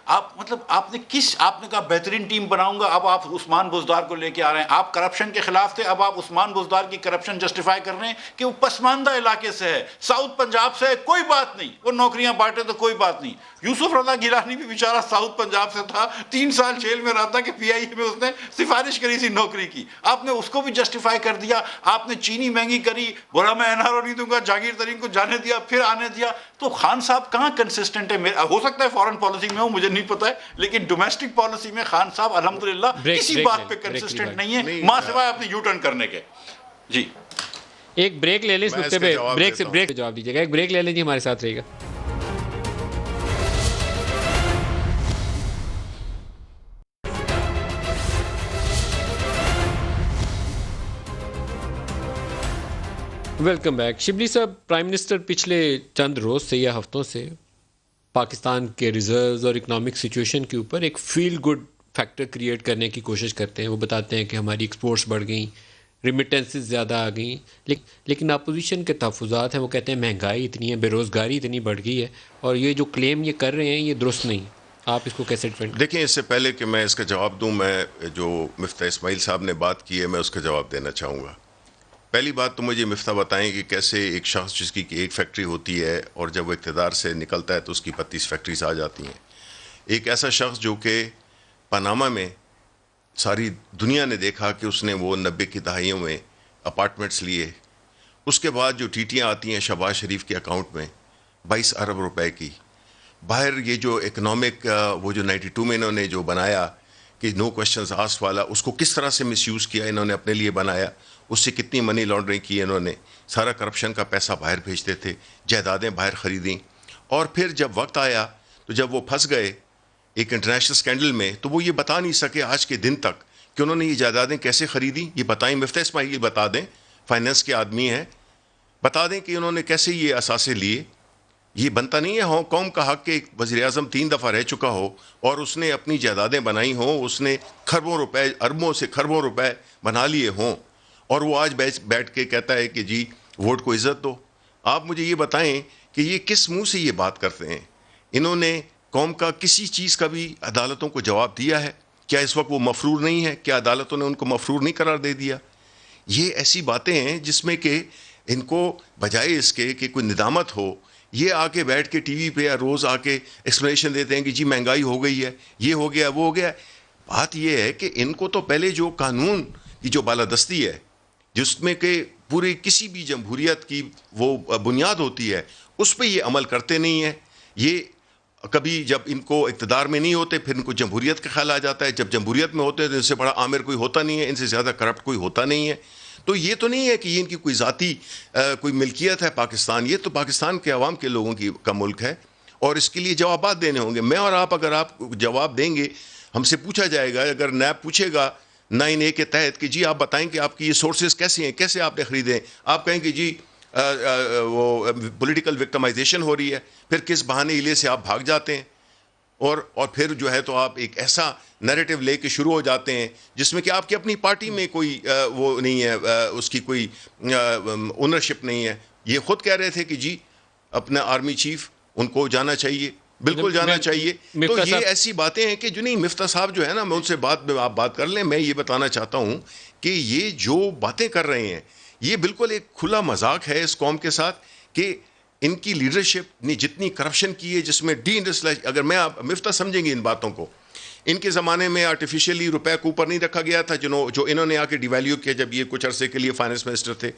آپ نے کہا بہترین ٹیم بناؤں گا, اب آپ عثمان بزدار کو لے کے آ رہے ہیں. آپ کرپشن کے خلاف تھے, اب آپ عثمان بزدار کی کرپشن جسٹیفائی کر رہے ہیں کہ وہ پسماندہ علاقے سے ہے, ساؤتھ پنجاب سے ہے, کوئی بات نہیں, وہ نوکریاں بانٹے تو کوئی بات نہیں. یوسف رضا گیلانی بھی بیچارہ ساؤتھ پنجاب سے تھا, 3 سال جیل میں رہا تھا کہ پی آئی اے میں اس نے سفارش کری تھی نوکری کی, آپ نے اس کو بھی جسٹیفائی کر دیا. آپ نے چینی مہنگی کری, بولا میں NRO نہیں دوں گا, جہانگیر ترین کو جانے دیا, پھر آنے دیا. تو خان صاحب کہاں کنسسٹنٹ ہے؟ ہو سکتا ہے فارن پالیسی میں ہو, مجھے نہیں پتا ہے, لیکن ڈومیسٹک پالیسی میں خان صاحب الحمدللہ کسی بات پہ کنسسٹنٹ نہیں ہے ماں سوائے اپنے یو ٹرن کرنے کے. جی ایک بریک لے لیں اس نقطے پہ, بریک سے جواب دیجیے گا, ایک بریک لے لیں جی, ہمارے ساتھ رہیے گا. Welcome back. شبلی صاحب, پرائم منسٹر پچھلے چند روز سے یا ہفتوں سے پاکستان کے ریزروز اور اکنامک سچویشن کے اوپر ایک فیل گڈ فیکٹر کریٹ کرنے کی کوشش کرتے ہیں. وہ بتاتے ہیں کہ ہماری ایکسپورٹس بڑھ گئیں, ریمیٹنسز زیادہ آ گئیں, لیکن اپوزیشن کے تحفظات ہیں, وہ کہتے ہیں مہنگائی اتنی ہے, بے روزگاری اتنی بڑھ گئی ہے, اور یہ جو کلیم یہ کر رہے ہیں یہ درست نہیں. آپ اس کو کیسے ڈیفینڈ؟ دیکھیں, اس سے پہلے کہ میں اس کا جواب دوں, میں جو مفتاح اسماعیل صاحب نے بات کی ہے میں اس کا جواب دینا چاہوں گا. پہلی بات تو مجھے مفتاح بتائیں کہ کیسے ایک شخص جس کی ایک فیکٹری ہوتی ہے اور جب وہ اقتدار سے نکلتا ہے تو اس کی 32 فیکٹریز آ جاتی ہیں. ایک ایسا شخص جو کہ پاناما میں ساری دنیا نے دیکھا کہ اس نے وہ 90 کی دہائیوں میں اپارٹمنٹس لیے, اس کے بعد جو ٹیٹیاں آتی ہیں شہباز شریف کے اکاؤنٹ میں 22 ارب روپے کی, باہر یہ جو اکنامک وہ جو 92 میں انہوں نے جو بنایا کہ نو کوشچنز آسکڈ والا, اس کو کس طرح سے مس یوز کیا انہوں نے اپنے لیے بنایا, اس سے کتنی منی لانڈرنگ کی انہوں نے, سارا کرپشن کا پیسہ باہر بھیجتے تھے, جائیدادیں باہر خریدیں, اور پھر جب وقت آیا تو جب وہ پھنس گئے ایک انٹرنیشنل سکینڈل میں تو وہ یہ بتا نہیں سکے آج کے دن تک کہ انہوں نے یہ جائیدادیں کیسے خریدیں. یہ بتائیں, مفتاح اسماعیل بتا دیں, فائننس کے آدمی ہیں, بتا دیں کہ انہوں نے کیسے یہ اثاثے لیے. یہ بنتا نہیں ہے ہانگ کانگ کا حق کہ ایک وزیر اعظم 3 دفعہ رہ چکا ہو اور اس نے اپنی جائیدادیں بنائی ہوں, اس نے کھربوں روپے, اربوں سے کھربوں روپے بنا لیے ہوں, اور وہ آج بیٹھ کے کہتا ہے کہ جی ووٹ کو عزت دو. آپ مجھے یہ بتائیں کہ یہ کس منہ سے یہ بات کرتے ہیں؟ انہوں نے قوم کا کسی چیز کا بھی عدالتوں کو جواب دیا ہے؟ کیا اس وقت وہ مفرور نہیں ہے؟ کیا عدالتوں نے ان کو مفرور نہیں قرار دے دیا؟ یہ ایسی باتیں ہیں جس میں کہ ان کو بجائے اس کے کہ کوئی ندامت ہو, یہ آ کے بیٹھ کے ٹی وی پہ یا روز آ کے ایکسپلینیشن دیتے ہیں کہ جی مہنگائی ہو گئی ہے, یہ ہو گیا, وہ ہو گیا. بات یہ ہے کہ ان کو تو پہلے جو قانون کی جو بالادستی ہے, جس میں کہ پوری کسی بھی جمہوریت کی وہ بنیاد ہوتی ہے, اس پہ یہ عمل کرتے نہیں ہیں. یہ کبھی جب ان کو اقتدار میں نہیں ہوتے پھر ان کو جمہوریت کا خیال آ جاتا ہے, جب جمہوریت میں ہوتے ہیں تو ان سے بڑا عامر کوئی ہوتا نہیں ہے, ان سے زیادہ کرپٹ کوئی ہوتا نہیں ہے. تو یہ تو نہیں ہے کہ یہ ان کی کوئی ذاتی کوئی ملکیت ہے پاکستان, یہ تو پاکستان کے عوام کے لوگوں کا ملک ہے, اور اس کے لیے جوابات دینے ہوں گے. میں اور آپ اگر آپ جواب دیں گے, ہم سے پوچھا جائے گا, اگر نیب پوچھے گا 9A کے تحت کہ جی آپ بتائیں کہ آپ کی یہ سورسز کیسے ہیں, کیسے آپ نے خریدے, آپ کہیں کہ جی وہ پولیٹیکل وکٹمائزیشن ہو رہی ہے, پھر کس بہانے ہیلے سے آپ بھاگ جاتے ہیں, اور پھر جو ہے تو آپ ایک ایسا نیریٹو لے کے شروع ہو جاتے ہیں جس میں کہ آپ کی اپنی پارٹی میں کوئی وہ نہیں ہے, اس کی کوئی اونرشپ نہیں ہے. یہ خود کہہ رہے تھے کہ جی اپنا آرمی چیف ان کو جانا چاہیے, بالکل جانا چاہیے. تو یہ ایسی باتیں ہیں کہ جو نہیں, مفتاح صاحب جو ہے نا, میں ان سے آپ بات کر لیں. میں یہ بتانا چاہتا ہوں کہ یہ جو باتیں کر رہے ہیں یہ بالکل ایک کھلا مذاق ہے اس قوم کے ساتھ, کہ ان کی لیڈرشپ نے جتنی کرپشن کی ہے, جس میں ڈی انڈسٹریلائز, اگر میں مفتاح سمجھیں گے ان باتوں کو, ان کے زمانے میں آرٹیفیشلی روپے کو اوپر نہیں رکھا گیا تھا, جو انہوں نے آ کے ڈیویلیو کیا جب یہ کچھ عرصے کے لیے فائنانس منسٹر تھے.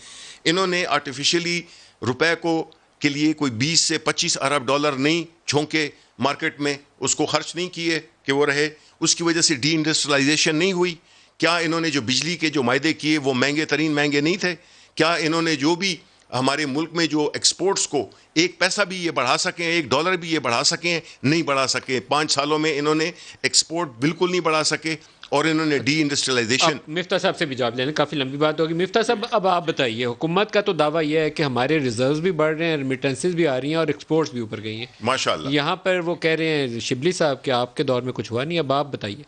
انہوں نے آرٹیفیشلی روپے کو کے لیے کوئی 20 سے 25 ارب ڈالر نہیں چھونکے مارکیٹ میں, اس کو خرچ نہیں کیے کہ وہ رہے. اس کی وجہ سے ڈی انڈسٹریلائزیشن نہیں ہوئی. کیا انہوں نے جو بجلی کے جو معاہدے کیے وہ مہنگے ترین مہنگے نہیں تھے؟ کیا انہوں نے جو بھی ہمارے ملک میں جو ایکسپورٹس کو 1 پیسہ بھی یہ بڑھا سکیں, 1 ڈالر بھی یہ بڑھا سکیں؟ نہیں بڑھا سکے. 5 سالوں میں انہوں نے ایکسپورٹ بالکل نہیں بڑھا سکے, اور انہوں نے ڈی انڈسٹریلائزیشن. مفتاح صاحب سے بھی جواب لینا, کافی لمبی بات ہوگی. مفتاح صاحب اب آپ بتائیے, حکومت کا تو دعویٰ یہ ہے کہ ہمارے ریزروز بھی بڑھ رہے ہیں, ریمیٹنسز بھی آ رہی ہیں, اور ایکسپورٹس بھی اوپر گئی ہیں ماشاءاللہ. یہاں پر وہ کہہ رہے ہیں شبلی صاحب کہ آپ کے دور میں کچھ ہوا نہیں. اب آپ بتائیے.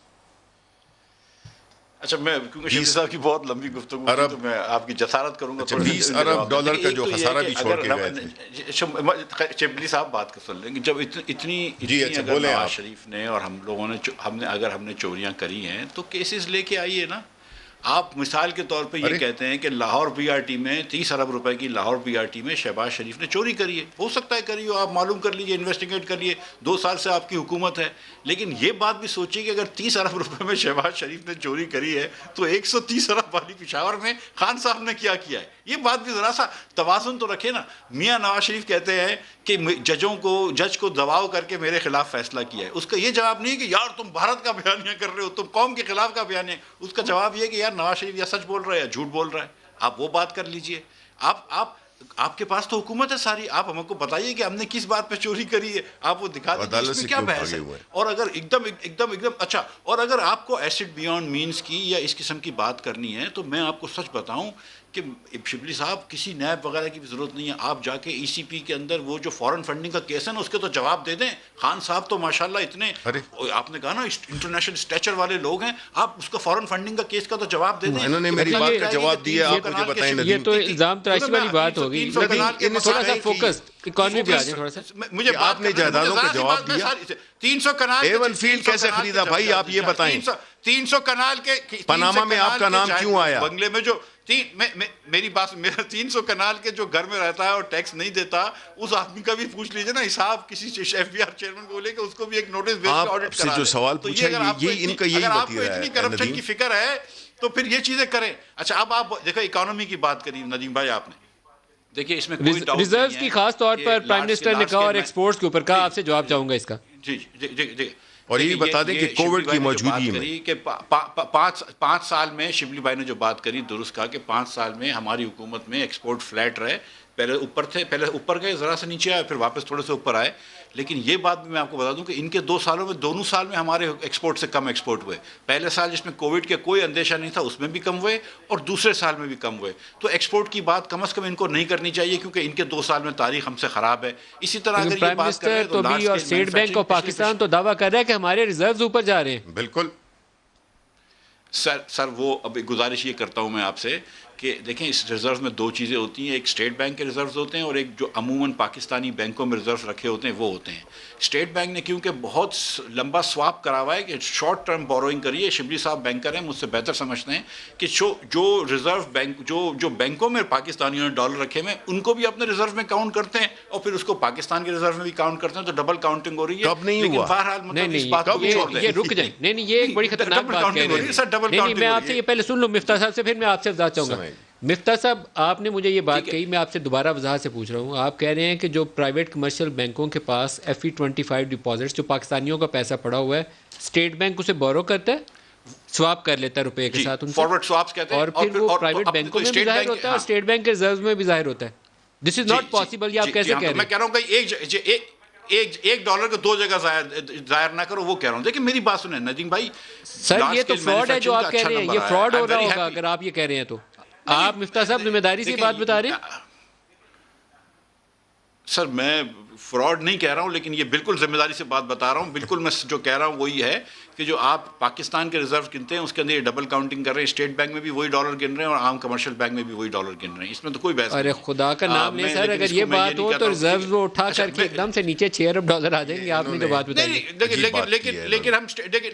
اچھا, میں کیونکہ شبلی صاحب کی بہت لمبی گفتگو ہے تو میں آپ کی جسارت کروں گا. 20 ارب ڈالر کا جو خسارہ بھی چھوڑ کے گئے تھے. شبلی صاحب بات کر سن لیں کہ جب اتنی اگر نواز شریف نے اور ہم لوگوں نے اگر ہم نے چوریاں کری ہیں تو کیسز لے کے آئیے نا. آپ مثال کے طور پہ یہ کہتے ہیں کہ لاہور پی آر ٹی میں 30 ارب روپے کی لاہور پی آر ٹی میں شہباز شریف نے چوری کری ہے. ہو سکتا ہے کری ہو, آپ معلوم کر لیجئے, انویسٹیگیٹ کر لیے, 2 سال سے آپ کی حکومت ہے. لیکن یہ بات بھی سوچیے کہ اگر 30 ارب روپے میں شہباز شریف نے چوری کری ہے تو 130 ارب والی پشاور میں خان صاحب نے کیا ہے. یہ بات بھی ذرا سا توازن تو رکھے نا. میاں نواز شریف کہتے ہیں کہ جج کو دباؤ کر کے میرے خلاف فیصلہ کیا ہے. اس کا یہ جواب نہیں ہے کہ یار تم بھارت کا بیانیہ کر رہے ہو, تم قوم کے خلاف کا بیانیہ. اس کا جواب یہ ہے کہ یار نواز شریف یا سچ بول رہا ہے یا جھوٹ بول رہا ہے. آپ وہ بات کر لیجئے. آپ کے پاس تو حکومت ہے ساری, آپ ہم کو بتائیے کہ ہم نے کس بات پہ چوری کری ہے, آپ وہ دکھا دیجیے, اس میں کیا بحث ہے. اور اگر ایک دم اچھا, اور اگر آپ کو ایسٹ بیونڈ مینز کی یا اس قسم کی بات کرنی ہے تو میں آپ کو سچ بتاؤں کہ شبلی صاحب کسی نیب وغیرہ کی بھی ضرورت نہیں ہے. آپ جا کے ای سی پی کے اندر وہ جو فارن فنڈنگ کا کیس ہے نا, اس کے تو جواب دے دیں. خان صاحب تو ماشاءاللہ اتنے, آپ نے کہا نا انٹرنیشنل اسٹیچر والے لوگ ہیں, آپ اس کا فارن فنڈنگ کا کیس کا تو جواب دے دیں. انہوں نے میری بات کا جواب دیا, آپ مجھے بتائیں. یہ تو الزام تراشی والی بات ہوگی. تھوڑا سا فوکس اکانومی پہ آ جائیں تھوڑا سا. مجھے آپ نے جائیدادوں کا جواب دیا. 300 کنال ایون فیلڈ کیسے خریدا بھائی, آپ یہ بتائیں. 300 کنال کے پاناما میں آپ کا نام کیوں آیا؟ بنگلے میں جو میری بات, میرا 300 کنال کے جو گھر میں رہتا ہے اور ٹیکس نہیں دیتا, اس آدمی کا بھی پوچھ لیجیے نا حساب. کسی ایف بی آر چیئرمین کو بولے کہ اس کو بھی ایک نوٹس بھیج کے آڈٹ کرا. جو سوال پوچھا یہ ان کا یہی اگر آپ کو اتنی کرپشن کی فکر ہے تو پھر یہ چیزیں کریں. اچھا, اب آپ دیکھیں اکانومی کی بات کری ندیم بھائی آپ نے, دیکھیے اس میں کوئی ڈاؤٹ نہیں ہے. ریزروز کی خاص طور پر پرائم منسٹر نے کہا, اور ایکسپورٹس کے اوپر کہا. آپ سے جواب چاہوں گا اس کا. جی. اور یہ بتا دیں کہ کووڈ کی موجودگی میں کہ 5 سال میں شبلی بھائی نے جو بات کری درست کہا کہ 5 سال میں ہماری حکومت میں ایکسپورٹ فلیٹ رہے. پہلے اوپر گئے, ذرا سے نیچے آئے, پھر واپس تھوڑے سے اوپر آئے. لیکن یہ بات بھی میں آپ کو بتا دوں کہ ان کے 2 سالوں میں دونوں سال میں ہمارے ایکسپورٹ سے کم ایکسپورٹ ہوئے. پہلے سال جس میں کووڈ کے کوئی اندیشہ نہیں تھا اس میں بھی کم ہوئے, اور دوسرے سال میں بھی کم ہوئے. تو ایکسپورٹ کی بات کم از کم ان کو نہیں کرنی چاہیے, کیونکہ ان کے 2 سال میں تاریخ ہم سے خراب ہے. اسی طرح اگر یہ بات کریں تو بھی اور اسٹیٹ بینک آف پاکستان تو دعویٰ کر رہا ہے کہ ہمارے ریزروز اوپر جا رہے ہیں. بالکل سر وہ اب گزارش یہ کرتا ہوں میں آپ سے کہ دیکھیں اس ریزرو میں 2 چیزیں ہوتی ہیں. ایک اسٹیٹ بینک کے ریزروز ہوتے ہیں, اور ایک جو عموماً پاکستانی بینکوں میں ریزرو رکھے ہوتے ہیں وہ ہوتے ہیں. اسٹیٹ بینک نے کیونکہ بہت لمبا سواپ کرا ہوا ہے کہ شارٹ ٹرم بوروئنگ کریے. شبلی صاحب بینکر ہیں, مجھ سے بہتر سمجھتے ہیں کہ جو ریزرو بینک جو بینکوں میں پاکستانیوں نے ڈالر رکھے ہوئے ان کو بھی اپنے ریزرو میں کاؤنٹ کرتے ہیں, اور پھر اس کو پاکستان کے ریزرو میں بھی کاؤنٹ کرتے ہیں. تو ڈبل کاؤنٹنگ ہو رہی ہے. لیکن بہرحال مطلب اس بات کو یہ رک جائیں. نہیں, یہ ایک بڑی خطرناک بات کہہ رہے ہیں. نہیں, میں آپ سے یہ پہلے سن لوں مفتاح صاحب سے, پھر میں آپ سے وضاحت چاہوں گا. مفتاح صاحب, آپ نے مجھے یہ بات کہی, میں آپ سے دوبارہ وضاحت سے پوچھ رہا ہوں. آپ کہہ رہے ہیں کہ جو پرائیویٹ کمرشل بینکوں کے پاس FE25 ڈپازٹس جو پاکستانیوں کا پیسہ پڑا ہوا ہے, اسٹیٹ بینک اسے بورو کرتا ہے, سواپ کر لیتا ہے روپے کے ساتھ ان سے, فارورڈ سواپس کہتے ہیں, اور پھر وہ پرائیویٹ بینکوں میں بھی ظاہر ہوتا ہے اور اسٹیٹ بینک کے ریزروز میں بھی ظاہر ہوتا ہے. دس از ناٹ پاسبل. یہ آپ کیسے کہہ رہے ہیں؟ میں کہہ رہا ہوں کہ $1 کو 2 جگہ ظاہر نہ کرو, وہ کہہ رہا ہوں. دیکھیں میری بات سنیں ندیم بھائی, سر یہ تو فراڈ ہے جو آپ کہہ رہے ہیں, یہ فراڈ ہو رہا ہوگا اگر آپ یہ کہہ رہے ہیں تو. آپ مفتاح صاحب ذمہ داری سے بات بتا رہے ہیں. سر میں فراڈ نہیں کہہ رہا ہوں, لیکن یہ بالکل ذمہ داری سے بات بتا رہا ہوں. بالکل میں جو کہہ رہا ہوں وہی ہے کہ جو آپ پاکستان کے ریزرو گنتے ہیں اس کے اندر یہ ڈبل کاؤنٹنگ کر رہے ہیں. اسٹیٹ بینک میں بھی وہی ڈالر گن رہے ہیں, اور عام کمرشل بینک میں بھی وہی ڈالر گن رہے ہیں. اس میں تو کوئی بحث نہیں. ارے خدا کا نام لیں سر, اگر یہ بات ہو تو ریزروز وہ اٹھا کر کے ایک دم سے نیچے $6 ارب آ جائیں گے. آپ نے جو بات بتائی,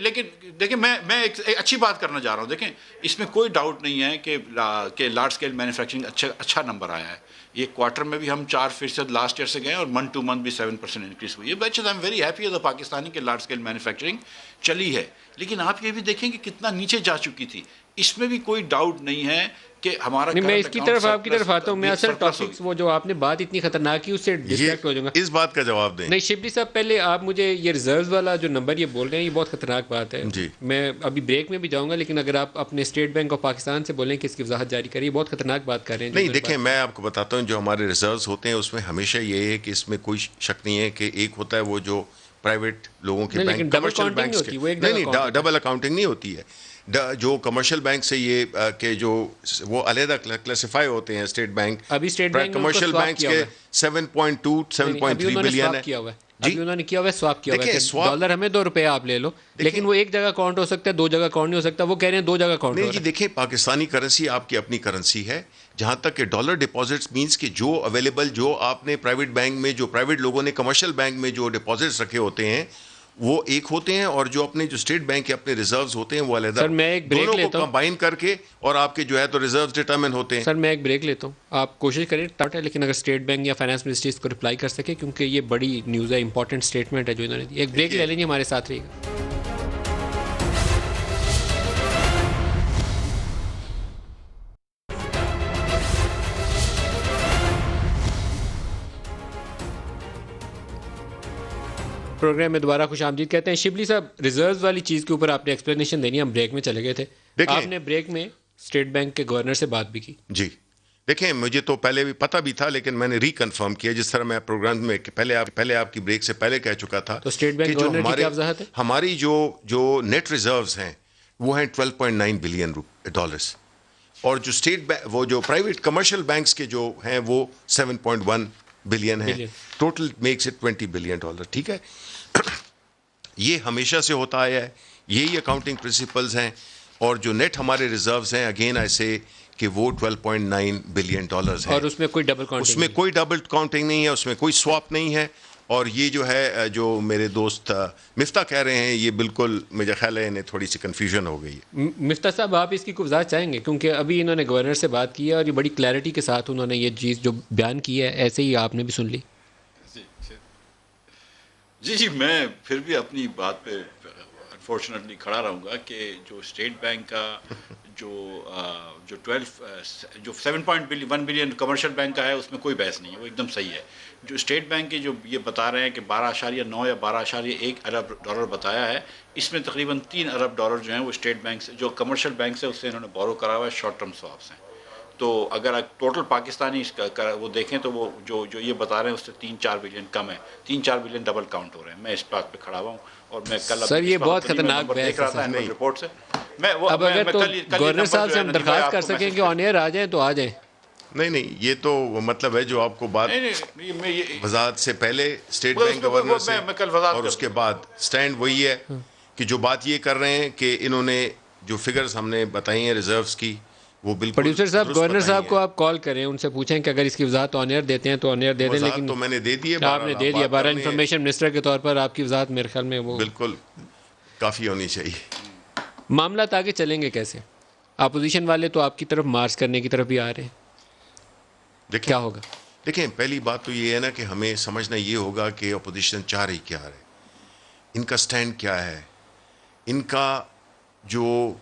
لیکن دیکھیں میں ایک اچھی بات کرنا چاہ رہا ہوں. دیکھیں اس میں کوئی ڈاؤٹ نہیں ہے کہ لارج اسکیل مینوفیکچرنگ اچھا نمبر آیا ہے. یہ کوارٹر میں بھی ہم 4% لاسٹ ایئر سے گئے, اور منتھ ٹو منتھ بھی 7% انکریز ہوئی ہے. بچ I am very happy as a Pakistani کہ لارج اسکیل مینوفیکچرنگ چلی ہے. لیکن آپ یہ بھی دیکھیں کہ کتنا نیچے جا چکی تھی. اس میں بھی کوئی ڈاؤٹ نہیں ہے کہ ہمارا, میں اس کی طرف آپ کی طرف آتا ہوں. میں اصل ٹاپکس وہ جو آپ نے بات اتنی خطرناک کی اس سے ڈسٹریکٹ ہو جاؤں گا. اس بات کا جواب دیں. نہیں شبلی صاحب, پہلے آپ مجھے یہ ریزروز والا جو نمبر یہ بول رہے ہیں یہ بہت خطرناک بات ہے. میں ابھی بریک میں بھی جاؤں گا, لیکن اگر آپ اپنے اسٹیٹ بینک آف پاکستان سے بولیں کہ اس کی وضاحت جاری کریے, بہت خطرناک بات کر رہے ہیں. نہیں دیکھیں, میں آپ کو بتاتا ہوں جو ہمارے ریزروز ہوتے ہیں اس میں ہمیشہ یہ ہے کہ اس میں کوئی شک نہیں ہے کہ ایک ہوتا ہے وہ جو پرائیویٹ لوگوں کے بینک کمرشل بینکس کے, نہیں ڈبل اکاؤنٹنگ نہیں ہوتی ہے. جو کمرشل بینک سے یہ کہ جو وہ علیحدہ کلاسیفائی ہوتے ہیں اسٹیٹ بینک, ابھی اسٹیٹ بینک کمرشل بینکس کے 7.2-7.3 بلین ہے. ابھی انہوں نے کیا ہوا ہے, سواپ کیا ہوا ہے. ڈالر ہمیں $2 آپ لے لو, لیکن وہ ایک جگہ کاؤنٹ ہو سکتا ہے, 2 جگہ کاؤنٹ نہیں ہو سکتا. وہ کہہ رہے ہیں 2 جگہ کاؤنٹ. نہیں جی, دیکھیں پاکستانی کرنسی آپ کی اپنی کرنسی ہے. جہاں تک کہ ڈالر ڈپازٹس مینس کہ جو اویلیبل جو آپ نے پرائیویٹ بینک میں, جو پرائیویٹ لوگوں نے کمرشل بینک میں جو ڈپازٹس رکھے ہوتے ہیں وہ ایک ہوتے ہیں, اور جو اپنے جو اسٹیٹ بینک کے اپنے ریزروز ہوتے ہیں وہ علیحدہ. سر میں ایک بریک دونوں لیتا کو ہوں, کمبائن کر کے اور آپ کے جو ہے تو ریزروز ڈٹرمن ہوتے ہیں. سر میں ایک بریک لیتا ہوں, آپ کوشش کریں ٹاٹ ہے, لیکن اگر اسٹیٹ بینک یا فائنانس منسٹری اس کو رپلائی کر سکے, کیونکہ یہ بڑی نیوز ہے, امپورٹنٹ اسٹیٹمنٹ ہے جو انہوں نے دی. ایک بریک لے لیں, ہمارے ساتھ رہیے گا. پروگرام میں دوبارہ خوش آمدید کہتے ہیں. شبلی صاحب, ریزروز والی چیز کے اوپر آپ نے ایکسپلینیشن دینی ہے, ہم بریک میں چلے گئے تھے. آپ نے بریک میں اسٹیٹ بینک کے گورنر سے بات بھی کی. جی دیکھیں, مجھے تو پہلے بھی پتہ بھی تھا, لیکن میں نے ریکنفرم کیا, جس طرح میں پروگرام میں پہلے آپ کی بریک سے پہلے کہہ چکا تھا. تو اسٹیٹ بینک گورنر کی کیا وضاحت ہے؟ ہماری جو نیٹ ریزروز ہیں وہ ہیں 12.9 بلین ڈالرز, اور جو وہ جو پرائیویٹ کمرشل بینکس کے جو ہیں وہ 7.1 بلین ہیں. Total makes it 20 billion dollar. ٹھیک ہے, یہ ہمیشہ سے ہوتا آیا ہے, یہی اکاؤنٹنگ پرنسپلز ہیں. اور جو نیٹ ہمارے ریزروز ہیں, اگین ایسے کہ وہ 12.9 بلین ڈالرز ہیں, اور اس میں کوئی ڈبل کاؤنٹنگ اس میں کوئی ڈبل کاؤنٹنگ نہیں ہے, اس میں کوئی سواپ نہیں ہے. اور یہ جو ہے جو میرے دوست مفتاح کہہ رہے ہیں, یہ بالکل مجھے خیال ہے انہیں تھوڑی سی کنفیوژن ہو گئی ہے. مفتاح صاحب, آپ اس کی کوئی وضاحت چاہیں گے, کیونکہ ابھی انہوں نے گورنر سے بات کی ہے اور یہ بڑی کلیئرٹی کے ساتھ انہوں نے یہ چیز جو بیان کی ہے, ایسے ہی آپ نے بھی سن لی. جی میں پھر بھی اپنی بات پہ انفارچونیٹلی کھڑا رہوں گا کہ جو اسٹیٹ بینک کا جو 7.1 بلین کمرشل بینک کا ہے, اس میں کوئی بحث نہیں ہے, وہ ایک دم صحیح ہے. جو اسٹیٹ بینک کے جو یہ بتا رہے ہیں کہ 12.9 یا 12.1 ارب ڈالر بتایا ہے, اس میں تقریباً 3 ارب ڈالر جو ہیں وہ اسٹیٹ بینک سے, جو کمرشل بینک سے, اس سے انہوں نے بورو کرا ہوا ہے, شارٹ ٹرم سواپس ہیں. تو اگر ٹوٹل پاکستانی وہ دیکھیں تو وہ جو یہ بتا رہے ہیں اس سے 3-4 بلین کم ہے, 3-4 بلین ڈبل کاؤنٹ ہو رہے ہیں. میں اس بات پہ کھڑا ہوا ہوں, اور میں کل سر یہ بہت خطرناک دیکھ رہا تھا اینول رپورٹ سے. اب اگر تو گورنر صاحب سے ہم درخواست کر سکیں کہ آن ایئر آ جائیں تو آ جائیں. نہیں, یہ تو مطلب ہے جو آپ کو بات وضاحت سے پہلے اسٹیٹ بینک گورنر سے, اور اس کے بعد سٹینڈ وہی ہے کہ جو بات یہ کر رہے ہیں کہ انہوں نے جو فگرز ہم نے بتائی ہیں ریزروز کی, وہ بالکل. پروڈیوسر صاحب, گورنر صاحب کو آپ کال کریں, ان سے پوچھیں کہ اگر اس کی وضاحت آن ایئر دیتے ہیں تو آن ایئر دے دیں. لیکن تو میں نے دے دی ہے, آپ نے دے دیا. بہرحال انفارمیشن منسٹر کے طور پر آپ کی وضاحت میرے خیال میں وہ بالکل کافی ہونی چاہیے. معاملات آگے چلیں گے کیسے؟ اپوزیشن والے تو آپ کی طرف مارچ کرنے کی طرف بھی آ رہے ہیں, کیا ہوگا؟ دیکھیں, پہلی بات تو یہ ہے نا کہ ہمیں سمجھنا یہ ہوگا کہ اپوزیشن چاہ رہی کیا ہے, ان کا سٹینڈ کیا ہے, ان کا جو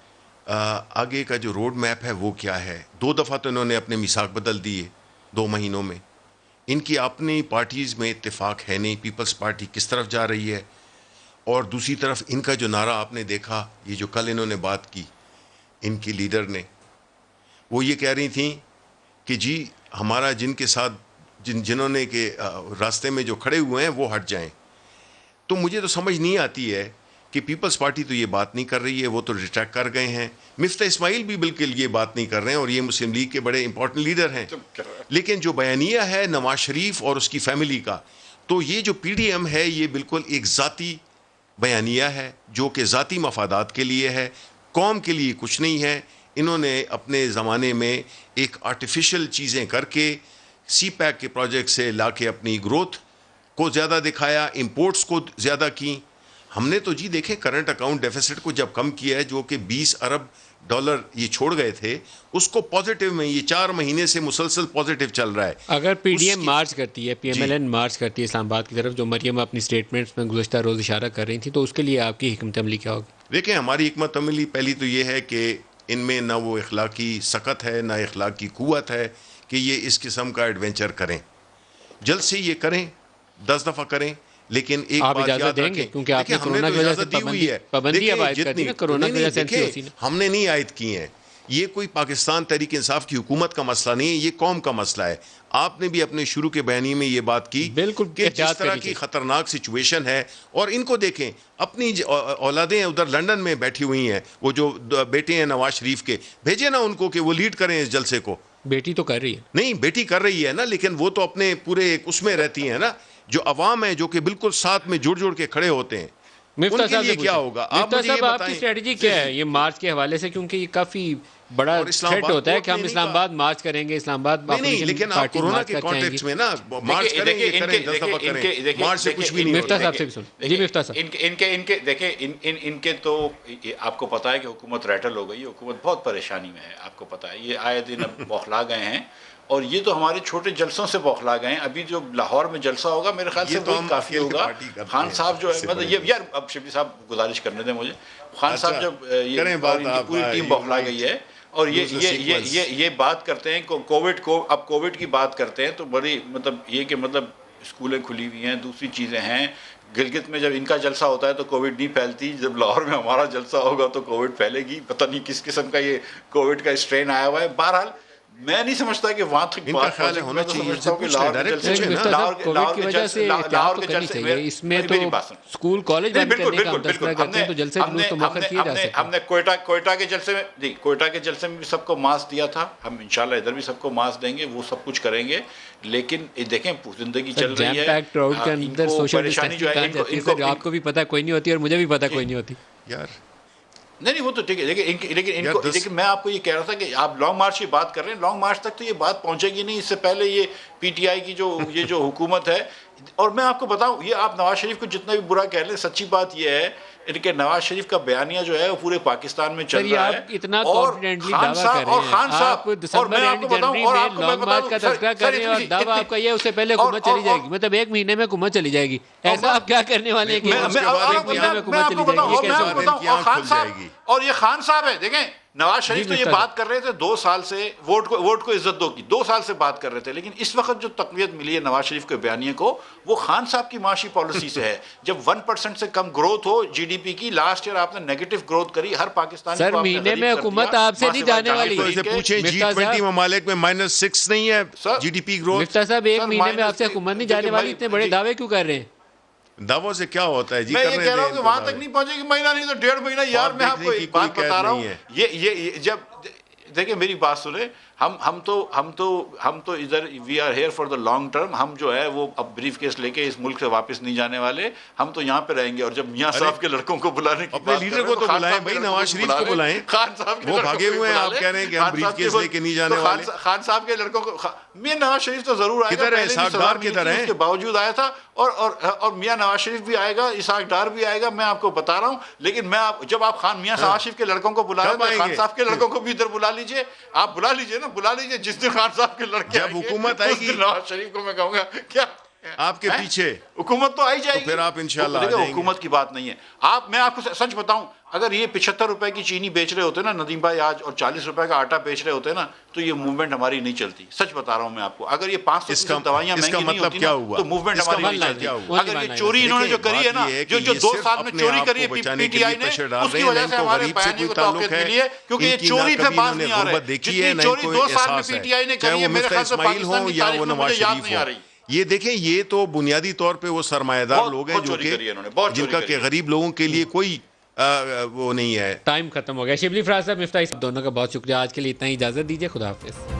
آگے کا جو روڈ میپ ہے وہ کیا ہے. 2 دفعہ تو انہوں نے اپنے میثاق بدل دیے 2 مہینوں میں. ان کی اپنی پارٹیز میں اتفاق ہے نہیں, پیپلز پارٹی کس طرف جا رہی ہے, اور دوسری طرف ان کا جو نعرہ آپ نے دیکھا, یہ جو کل انہوں نے بات کی ان کی لیڈر نے, وہ یہ کہہ رہی تھیں کہ جی ہمارا جن کے ساتھ جنہوں نے کہ راستے میں جو کھڑے ہوئے ہیں وہ ہٹ جائیں. تو مجھے تو سمجھ نہیں آتی ہے کہ پیپلز پارٹی تو یہ بات نہیں کر رہی ہے, وہ تو ریٹریکٹ کر گئے ہیں. مفتاح اسماعیل بھی بالکل یہ بات نہیں کر رہے ہیں, اور یہ مسلم لیگ کے بڑے امپورٹنٹ لیڈر ہیں. لیکن جو بیانیہ ہے نواز شریف اور اس کی فیملی کا, تو یہ جو پی ڈی ایم ہے یہ بالکل ایک ذاتی بیانیہ ہے, جو کہ ذاتی مفادات کے لیے ہے, قوم کے لیے کچھ نہیں ہے. انہوں نے اپنے زمانے میں ایک آرٹیفیشل چیزیں کر کے سی پیک کے پروجیکٹ سے لا کے اپنی گروتھ کو زیادہ دکھایا, امپورٹس کو زیادہ کی. ہم نے تو جی دیکھیں کرنٹ اکاؤنٹ ڈیفیسٹ کو جب کم کیا ہے, جو کہ 20 ارب ڈالر یہ چھوڑ گئے تھے, اس کو پازیٹیو میں یہ 4 مہینے سے مسلسل پازیٹیو چل رہا ہے. اگر پی ڈی ایم مارچ کرتی ہے, P M L N march کرتی ہے اسلام آباد کی طرف, جو مریم اپنی اسٹیٹمنٹس میں گزشتہ روز اشارہ کر رہی تھیں, تو اس کے لیے آپ کی حکمت عملی کیا ہوگی؟ دیکھیں, ہماری حکمت عملی پہلی تو یہ ہے کہ ان میں نہ وہ اخلاقی سخت ہے, نہ اخلاقی قوت ہے کہ یہ اس قسم کا ایڈونچر کریں. جلد سے یہ کریں, 10 دفعہ کریں, لیکن ایک بات یاد رکھیں, کیونکہ آپ نے کورونا کی وجہ سے پابندی عائد کر دی نا, کورونا کی وجہ سے دیکھیں ہم نے نہیں عائد کی ہیں. یہ کوئی پاکستان تحریک انصاف کی حکومت کا مسئلہ نہیں ہے, یہ قوم کا مسئلہ ہے. آپ نے بھی اپنے شروع کے بیانی میں یہ بات کی بالکل کہ جس طرح کی خطرناک سچویشن ہے, اور ان کو دیکھیں اپنی اولادیں ادھر لندن میں بیٹھی ہوئی ہیں, وہ جو بیٹے ہیں نواز شریف کے, بھیجے نا ان کو کہ وہ لیڈ کریں اس جلسے کو. بیٹی تو کر رہی ہے, نہیں بیٹی کر رہی ہے نا, لیکن وہ تو اپنے پورے اس میں رہتی ہیں نا, جو عوام ہے جو کہ بالکل ساتھ میں جڑ کے کھڑے ہوتے ہیں. مفتاح صاحب کیا ہوگا؟ مفتاح صاحب آپ کی اسٹریٹجی کیا ہے یہ مارچ کے حوالے سے, کیونکہ یہ کافی بڑا اور اسلام تھریٹ آباد ہوتا ہے کورٹ کہ نے ہم نہیں اسلام کہا۔ آباد مارچ کریں گے، اسلام آباد نہیں لیکن آپ کورونا کے کانٹیکسٹ میں نا مارچ کریں گے کریں 10 دفعہ کریں، مارچ سے کچھ بھی نہیں مفتاح ہوتا۔ صاحب سے بھی سن جی مفتاح صاحب، ان کے دیکھیں ان کے تو آپ کو پتا ہے کہ حکومت ریٹل ہو گئی، حکومت بہت پریشانی میں ہے، آپ کو پتا ہے یہ آئے دن اب بوکھلا گئے ہیں، اور یہ تو ہمارے چھوٹے جلسوں سے بوکھلا گئے ہیں۔ ابھی جو لاہور میں جلسہ ہوگا میرے خیال سے وہی کافی ہوگا۔ خان صاحب جو ہے مطلب یہ یار اب شبلی صاحب گزارش کرنے دیں مجھے، خان صاحب جب اور ان کی پوری ٹیم بوکھلا گئی ہے اور یہ بات کرتے ہیں کووڈ کو، اب کووڈ کی بات کرتے ہیں تو بڑی مطلب یہ کہ مطلب اسکولیں کھلی ہوئی ہیں، دوسری چیزیں ہیں۔ گلگت میں جب ان کا جلسہ ہوتا ہے تو کووڈ نہیں پھیلتی، جب لاہور میں ہمارا جلسہ ہوگا تو کووڈ پھیلے گی، پتہ نہیں کس قسم کا یہ کووڈ کا اسٹرین آیا ہوا ہے۔ بہرحال میں نہیں سمجھتا کہ وہاں تک ان کا خیال ہے ہونا چاہیے، ان سے پوچھ لیں ڈائریکٹ پوچھیں نا۔ کووڈ کی وجہ سے احتیاط تو کرنی چاہیے، اس میں تو اسکول کالج بند کرنے کا ہم تذکرہ کرتے ہیں تو جلسے جلوس تو مؤخر کیے جا سکتے ہیں۔ ہم نے کوئٹہ کے جلسے میں جی کوئٹہ کے جلسے میں بھی سب کو ماسک دیا تھا، ہم انشاءاللہ ادھر بھی سب کو ماسک دیں گے، وہ سب کچھ کریں گے، لیکن دیکھیں زندگی چل رہی ہے، جیم پیک کراؤڈ کے اندر سوشل پریشانی جو ہے آپ کو بھی پتہ کوئی نہیں ہوتی اور مجھے بھی پتہ کوئی نہیں ہوتی یار نہیں وہ تو ٹھیک ہے، لیکن میں آپ کو یہ کہہ رہا تھا کہ آپ لانگ مارچ کی بات کر رہے ہیں، لانگ مارچ تک تو یہ بات پہنچے گی نہیں، اس سے پہلے یہ پی ٹی آئی کی جو حکومت ہے، اور میں آپ کو بتاؤں یہ آپ نواز شریف کو جتنا بھی برا کہہ لیں، سچی بات یہ ہے ان کے نواز شریف کا بیانیہ جو ہے وہ پورے پاکستان میں چل رہا ہے، اتنا اور کانفیڈنٹلی خان دعویٰ کر صاحب اور رہے خان ہیں صاحب آپ دسمبر اینڈ جنوری میں لانگ مارچ کا تذکرہ کر رہے ہیں اور دعویٰ آپ کا یہ اس سے پہلے حکومت چلی جائے گی، مطلب ایک مہینے میں حکومت چلی جائے گی، ایسا آپ کیا کرنے والے ہیں کہ ایک مہینے میں حکومت چلی جائے گی؟ یہ کیسے ہوگا؟ اور یہ خان صاحب ہے، دیکھیں نواز شریف تو یہ بات کر رہے تھے 2 سال سے ووٹ کو عزت دو کی 2 سال سے بات کر رہے تھے، لیکن اس وقت جو تقویت ملی ہے نواز شریف کے بیانیے کو وہ خان صاحب کی معاشی پالیسی سے ہے۔ جب 1% سے کم گروتھ ہو جی ڈی پی کی، لاسٹ ایئر آپ نے نیگیٹو گروتھ کری، ہر پاکستانی سر مہینے میں حکومت آپ سے نہیں جانے والی، تو اسے پوچھیں G20 ممالک میں -6 نہیں ہے جی ڈی پی گروتھ۔ مفتاح صاحب ایک مہینے میں آپ سے حکومت نہیں جانے والی، اتنے بڑے دعوے کیوں کر رہے ہیں؟ دعووں سے کیا ہوتا ہے جی؟ میں یہ کہہ رہا ہوں کہ وہاں تک نہیں پہنچے گی، مہینہ نہیں تو 1.5 مہینہ۔ یار میں آپ کو ایک بات بتا رہا ہوں، یہ جب دیکھیں میری بات سنیں، ہم تو ادھر we are here for the long term, ہم جو ہے وہ اب بریف کیس لے کے اس ملک سے واپس نہیں جانے والے، ہم تو یہاں پہ رہیں گے۔ اور جب میاں صاحب کے لڑکوں کو بلانے کی اپنے لیڈر کو تو بلائیں بھائی، نواز شریف کو بلائیں، خان صاحب کے وہ بھاگے ہوئے ہیں، آپ کہہ رہے ہیں کہ ہم بریف کیس لے کے نہیں جانے والے۔ خان صاحب کے لڑکوں کو میاں نواز شریف تو ضرور آئے گا، کدھر ہے اسحاق ڈار؟ کدھر ہے؟ اس کے باوجود آیا تھا، اور میاں نواز شریف بھی آئے گا، اسحاق ڈار بھی آئے گا، میں آپ کو بتا رہا ہوں۔ لیکن میں جب آپ خان میاں نواز شریف کے لڑکوں کو بلا رہے ہیں، خان صاحب کے لڑکوں کو بھی ادھر بلا لیجئے، آپ بلا لیجئے نا، بلا لیجئے۔ جس دن خان صاحب کے لڑکے جب حکومت آئے گی نواز شریف کو میں کہوں گا کیا آپ کے پیچھے حکومت تو آئی جائے گی، پھر آپ انشاءاللہ آ جائیں گے۔ حکومت کی بات نہیں ہے۔ میں آپ کو سچ بتاؤں، اگر یہ 75 روپے کی چینی بیچ رہے ہوتے نا ندیم بھائی آج، اور 40 روپے کا آٹا بیچ رہے ہوتے نا، تو یہ موومنٹ ہماری نہیں چلتی۔ سچ بتا رہا ہوں میں آپ کو، اگر یہ 500 دوائیاں مہنگی نہیں ہوتی نا تو موومنٹ ہماری نہیں چلتی۔ اگر یہ چوری انہوں نے جو کری ہے نا، جو 2 سال میں چوری کری ہے پی ٹی آئی نے، اس کی وجہ سے ہمارے بیانیے کو توقیت ملی ہے، کیونکہ یہ چوری پہ باز نہیں آ رہے۔ جتنی چوری 2 سال میں پی ٹی آئی نے کری ہے میرے خیال سے پاکستان کی تاریخ میں مجھے یاد نہیں آ رہی۔ یہ دیکھیں، یہ تو بنیادی طور پہ وہ سرمایہ دار لوگ ہیں جو کہ جن کا کہ غریب لوگوں کے لیے کوئی وہ نہیں ہے۔ ٹائم ختم ہو گیا۔ شبلی فراز صاحب، مفتاح صاحب، دونوں کا بہت شکریہ۔ آج کے لیے اتنا ہی، اجازت دیجیے، خدا حافظ۔